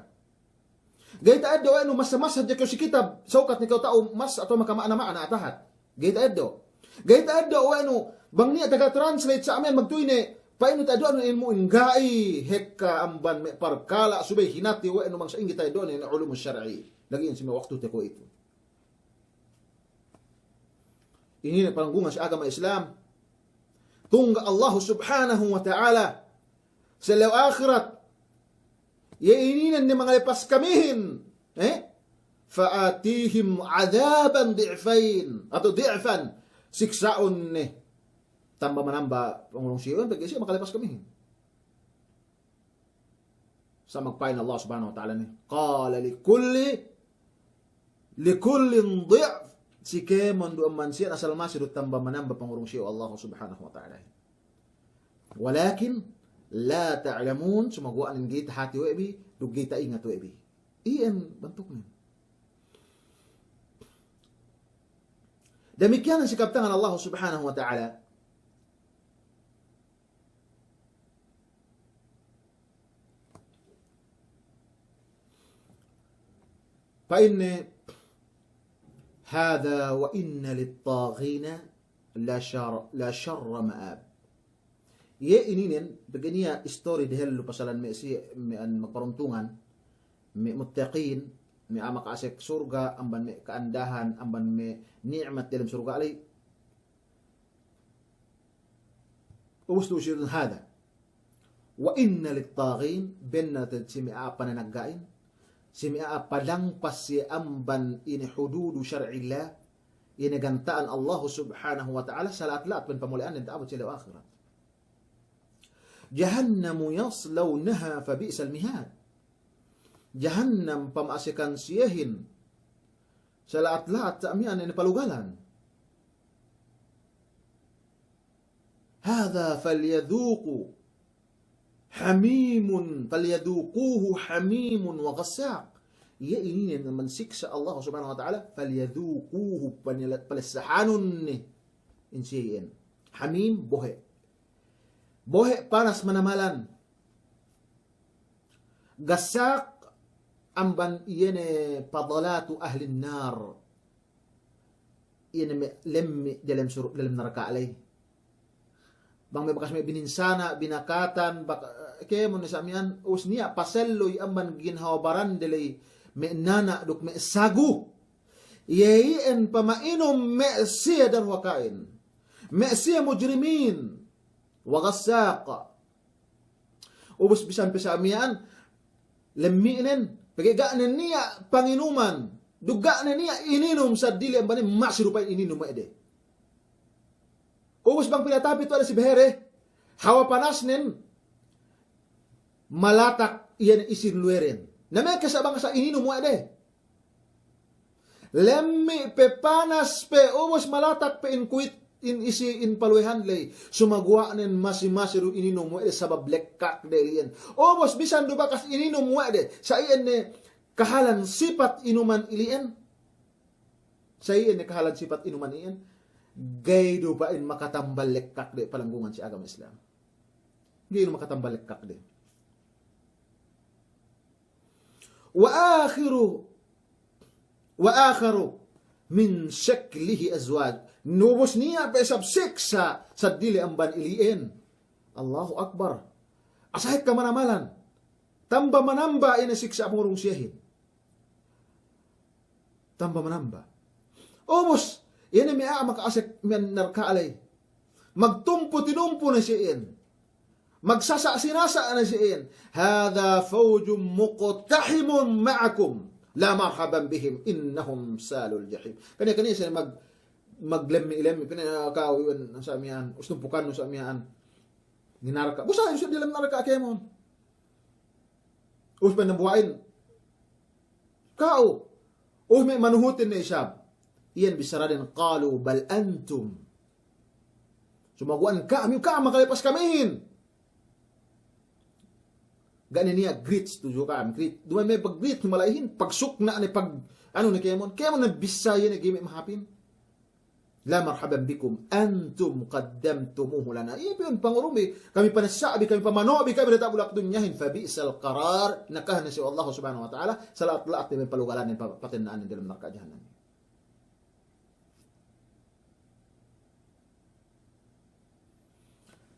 B: gayta addo wano mas hadya ko si kitab saukat ni tao mas ato makamaana-maana atahat gayta addo wano bang niya taga-translate sa amin magtuy ni paino ta doon ilmu ingai hekka amban me parkala subay hinati wano mang sa ingi tayo doon ni ulum syar'i lagi si waktu te ko ito ini palanggungan sa agama Islam tungga Allah subhanahu wa ta'ala sa law akhirat yaininan ni mga lepas kamihin faatihim adaban di'fain atau di'fan siksaon ni tamba manamba pangulong siyon pag siya makalepas kamihin sa magpain Allah subhanahu wa ta'ala ni qala likullin di'f si kemon do mansiyan asal masirut tamba manamba pangurung siya Allah subhanahu wa ta'ala. Walakin la ta'lamun sumagwaan ng gita hati webi dug gita ingat webi. Iyan bantuk niya. Demikian ang sikaptangan Allah subhanahu wa ta'ala. Pa inni Hadha wa inna lit-taghina la syarra ma'ab. Ye ininin begini story dahil pasalan me an magparuntungan, me muttaqin, me amak asik surga, amban me keandahan, amban me nikmat dalam surga alai. Ustushirun hada. Wa inna lit-taghin benna simi'a pananaggain, simi'a palangpas si amban ini hududu syar'illah, ini gantaan Allah subhanahu wa ta'ala salat-lat pen pamulian dan ta'abud sila akhirat. Jahannamu yaslawnaha fa bi'sal mihad. Jahannam pamasikan siyahin salat-lat ta'amian ini palugalan. Hadha falyadhuqu hamimun falyadhuquhu hamimun wa ghassaq. Ia ini yang mensiksa Allah subhanahu wa ta'ala. Falyadhuquhu palasahanun insiyin. Hamim bohe. Bohe panas manamalan. Ghassaq amban iyene padalatu ahli nar. Iyene lemmi dalam neraka alaih. Bang may bakas may bininsana, binakatan, kaya mo nasamian, usniya, paselloy amban ginhawabaran delay, may nana, duk may sagu. Yayin pamainom may siya darwakain. May siya mujrimin. Wagasaka. Ubus bisan pisamian, lemmiinin, pagigaanin niya panginuman, dugaanin niya ininom sa dili amban masirupay ininom ede. Ubus bang pinatapit wala si Behere, hawa panas nin, malatak iyan isinluerin. Namay kasabang sa ininom mo ade. Lemmi pe panas pe, ubus malatak pe inkuit, in paluehan lay, sumagwa nin masi-masiru ininom mo ade, sabab lekkak de iyan. Ubus bisan dubakas ininom mo ade, sa iyan ne kahalan sipat inuman ilian. Sa iyan ne kahalan sipat inuman iyan. Gaydo ba in makatambal lekkak de palanggungan si agama Islam. Gaydo makatambal lekkak de. Wa akharu min shaklihi azwaj. Nubos niya pa isab siksa sa dili amban iliin. Allahu Akbar. Asahit ka manamalan. Tamba manamba ina siksa amurong siyahin. Tamba manamba. Ubos yan ay may makaasik men narkaalay. Magtumpo-tinumpo na siyan. Magsasa-sinasa na siyan. Hadha fawjum muqtahimun ma'akum. La marhaban bihim. Innahum salul jahim. Kanya-kanya siya maglemmi-ilemmi. Pinakawiwan sa amihan. Ustumpukan sa amihan. Ninarka. Busahin siya dilam narka kemon. Uspan na buhain. Kao. Usme manuhutin na isyab. Iyan bisaradin qalu bal antum. Sumaguan kami makalipas kamihin. Ganin niya grits tujo kami. Grit. Duman may pag-grit malahin. Pagsukna ni pag ano ni kemon. Kemon na bisaya ni gimi mahapin. La marhaban bikum antum qaddamtumuhu lana. Iyon pangurumi. Kami panasabi, kami pamanobi, kami natabulak dunyahin. Fabi'sal qarar. Nakahna si Allah subhanahu wa ta'ala. Salat-laat ni may palugalan ni patinaan ni dalam neraka jahanam.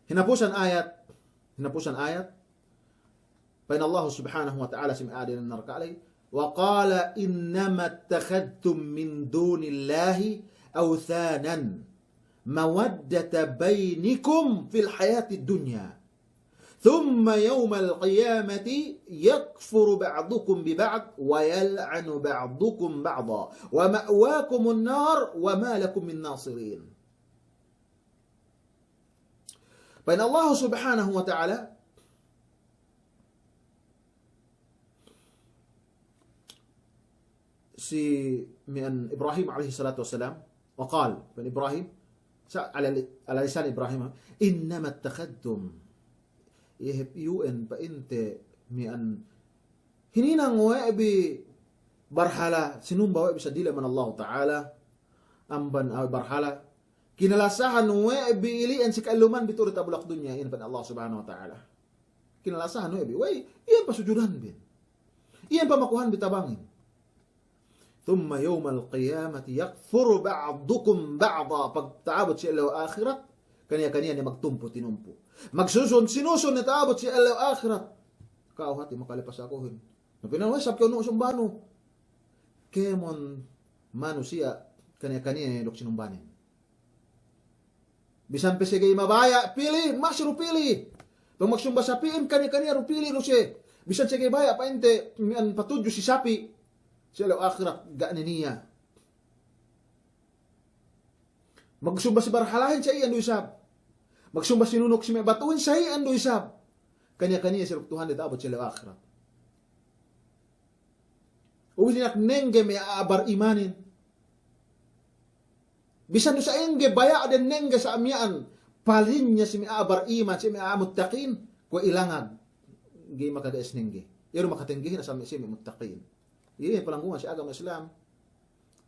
B: Hinapusan ayat. Pain Allah subhanahu wa ta'ala simi'adi ng narkalay. Wa qala innama attakhadtum min dunillahi awthanan mawaddata bainikum fil hayati dunya. Thumma yawmal qiyamati yakfuru ba'dukum bi ba'd wa yal'anu ba'dukum ba'da wa ma'wakumun nar wa ma lakum min nasirin. Pain Allah subhanahu wa ta'ala si mian Ibrahim alaihi salatu wassalam waqal pain Ibrahim ala lisan Ibrahim innama attakhadtum yahib yun pa inte mian hininang waebi barhala sinumba waebi sa dila man Allah ta'ala amban barhala kinalasahan webi ilian si kailuman bitur tabulak dunya in pan Allah subhanahu wa ta'ala. Kinalasahan webi, way, iyan pa sujudan bin. Iyan pa makuhan bitabangin. thumma yawmal qiyamati yakfuru ba'dukum ba'da. Pagtaabot si ilaw akhirat, kaniya-kaniya ni magtumpo tinumpo. Sinusun na taabot si ilaw akhirat. Kauhati makalipas akuhin. Napinawasap ko nung sumbano. Kemon manusia, kaniya-kaniya ni dok sinumbanin. Bisan pesigay mabaya, pili, masiro pili. Pag magsumba sapiin, kaniya-kaniya ro pili ro siya. Bisan sigay baya, painte, mian patudyo si sapi. Siya ilaw akhirat, gaanin niya. Magsumba si barhalahin siya iyan do isab. Magsumba si nunok si may batuin siya iyan do isab. Kanya-kanya si Tuhan dito abot sila akhirat. Uwi nak nengge may aabar imanin. Bisan do sa enge baya den nengge sa amyaan. Palin niya si may aabar iman, si may aamutakin. Kung ilangan. Gi makagaes nengge. Iro makatenggihin na sa si may mutakin. Iyan palanggungan si agama Islam.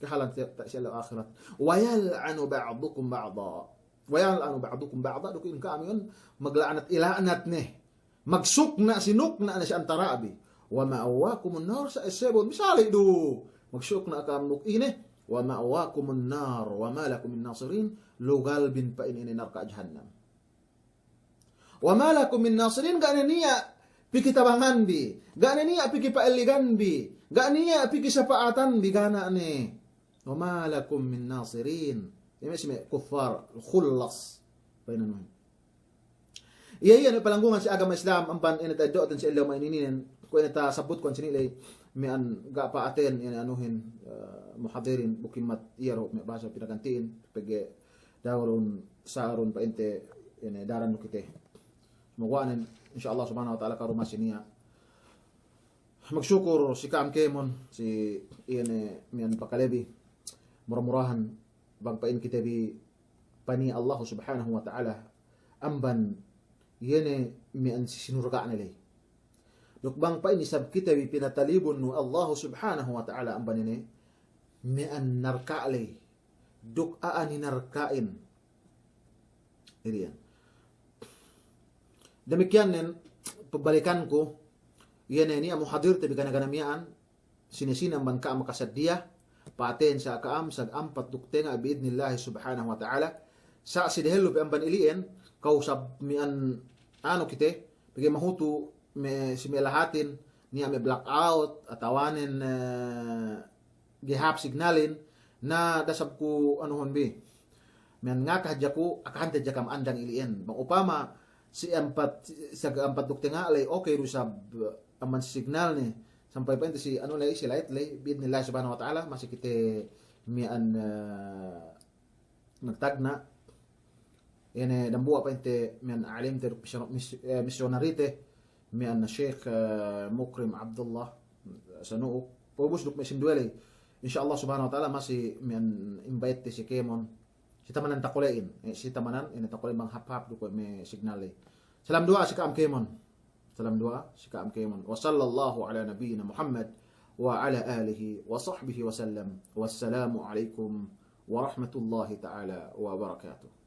B: Kahalan siya akhirat. Wayal'anu ba'dukum ba'da. Wayal'anu ba'dukum ba'da. Dukin kami yun, maglaan at ilaanat ne. Magsukna, sinukna na siya antara abi. Wa ma'awakum nar sa esebon. Misali do. Magsukna ka mukine. Wa ma'awakum nar. Wa malakum min nasirin. Lugal bin pa ininar ka jahannam. Wa malakum min nasirin. Gana niya pikitabangan bi. Gana niya pikipailigan bi. Gana niya pikisapaatan bi. Gana ne. وما لكم من ناصرين يعني اسمه كفار الخلص بينهم iya palanggungan si agama Islam ampan ina ta doon sa ilaw maininin ko ina ta sabot kon sinilay mian ga pa aten ina anuhin muhadirin bukimat iyaro may basa pinagantiin pege dawron saron pa inte ina daran kite magwanan insyaallah subhanahu wa taala karuma sinia magsyukur si Kam Kemon si ina mian pakalebi murah-murahan bangpain kita bi pani Allah subhanahu wa ta'ala amban yene mian sinurga nilay duk bangpain isab kita bi pinatalibon no Allah subhanahu wa ta'ala amban ini mian narka'lay duk aani narkain iriyan demikian nen pabalikan ko yene ni muhadir tabi kana-ganamian sinisinan ban ka makasaddiya paten sa kaam sag ampat duktenga biidnillahi subhanahu wa ta'ala sa sidhello pe amban ilien kausab mian ano kite pagi mahutu me simelahatin niya me blackout atawanen gihap signalin na dasab ko anuhon bi men nga kahadya ko akahante jakam andang ilien bang upama si ampat sag ampat duktenga lay okay rusab aman signal ni sampai pa si ano lay si light lay biidnillah subhanahu wa ta'ala masih kita mian nagtagna ene dambua pa inte mian alim ter misyonarite mian Sheikh Mukrim Abdullah sanu pubus duk mesin duele insyaallah subhanahu wa ta'ala masih mian invite si Kemon si tamanan takulein si tamanan ene takule bang hap-hap duk me signal lay salam doa si Kam Kemon salam doa si Kam Kemon wa sallallahu ala nabiyyina Muhammad wa ala alihi wa sahbihi wa sallam wassalamu alaikum wa rahmatullahi ta'ala wa barakatuh.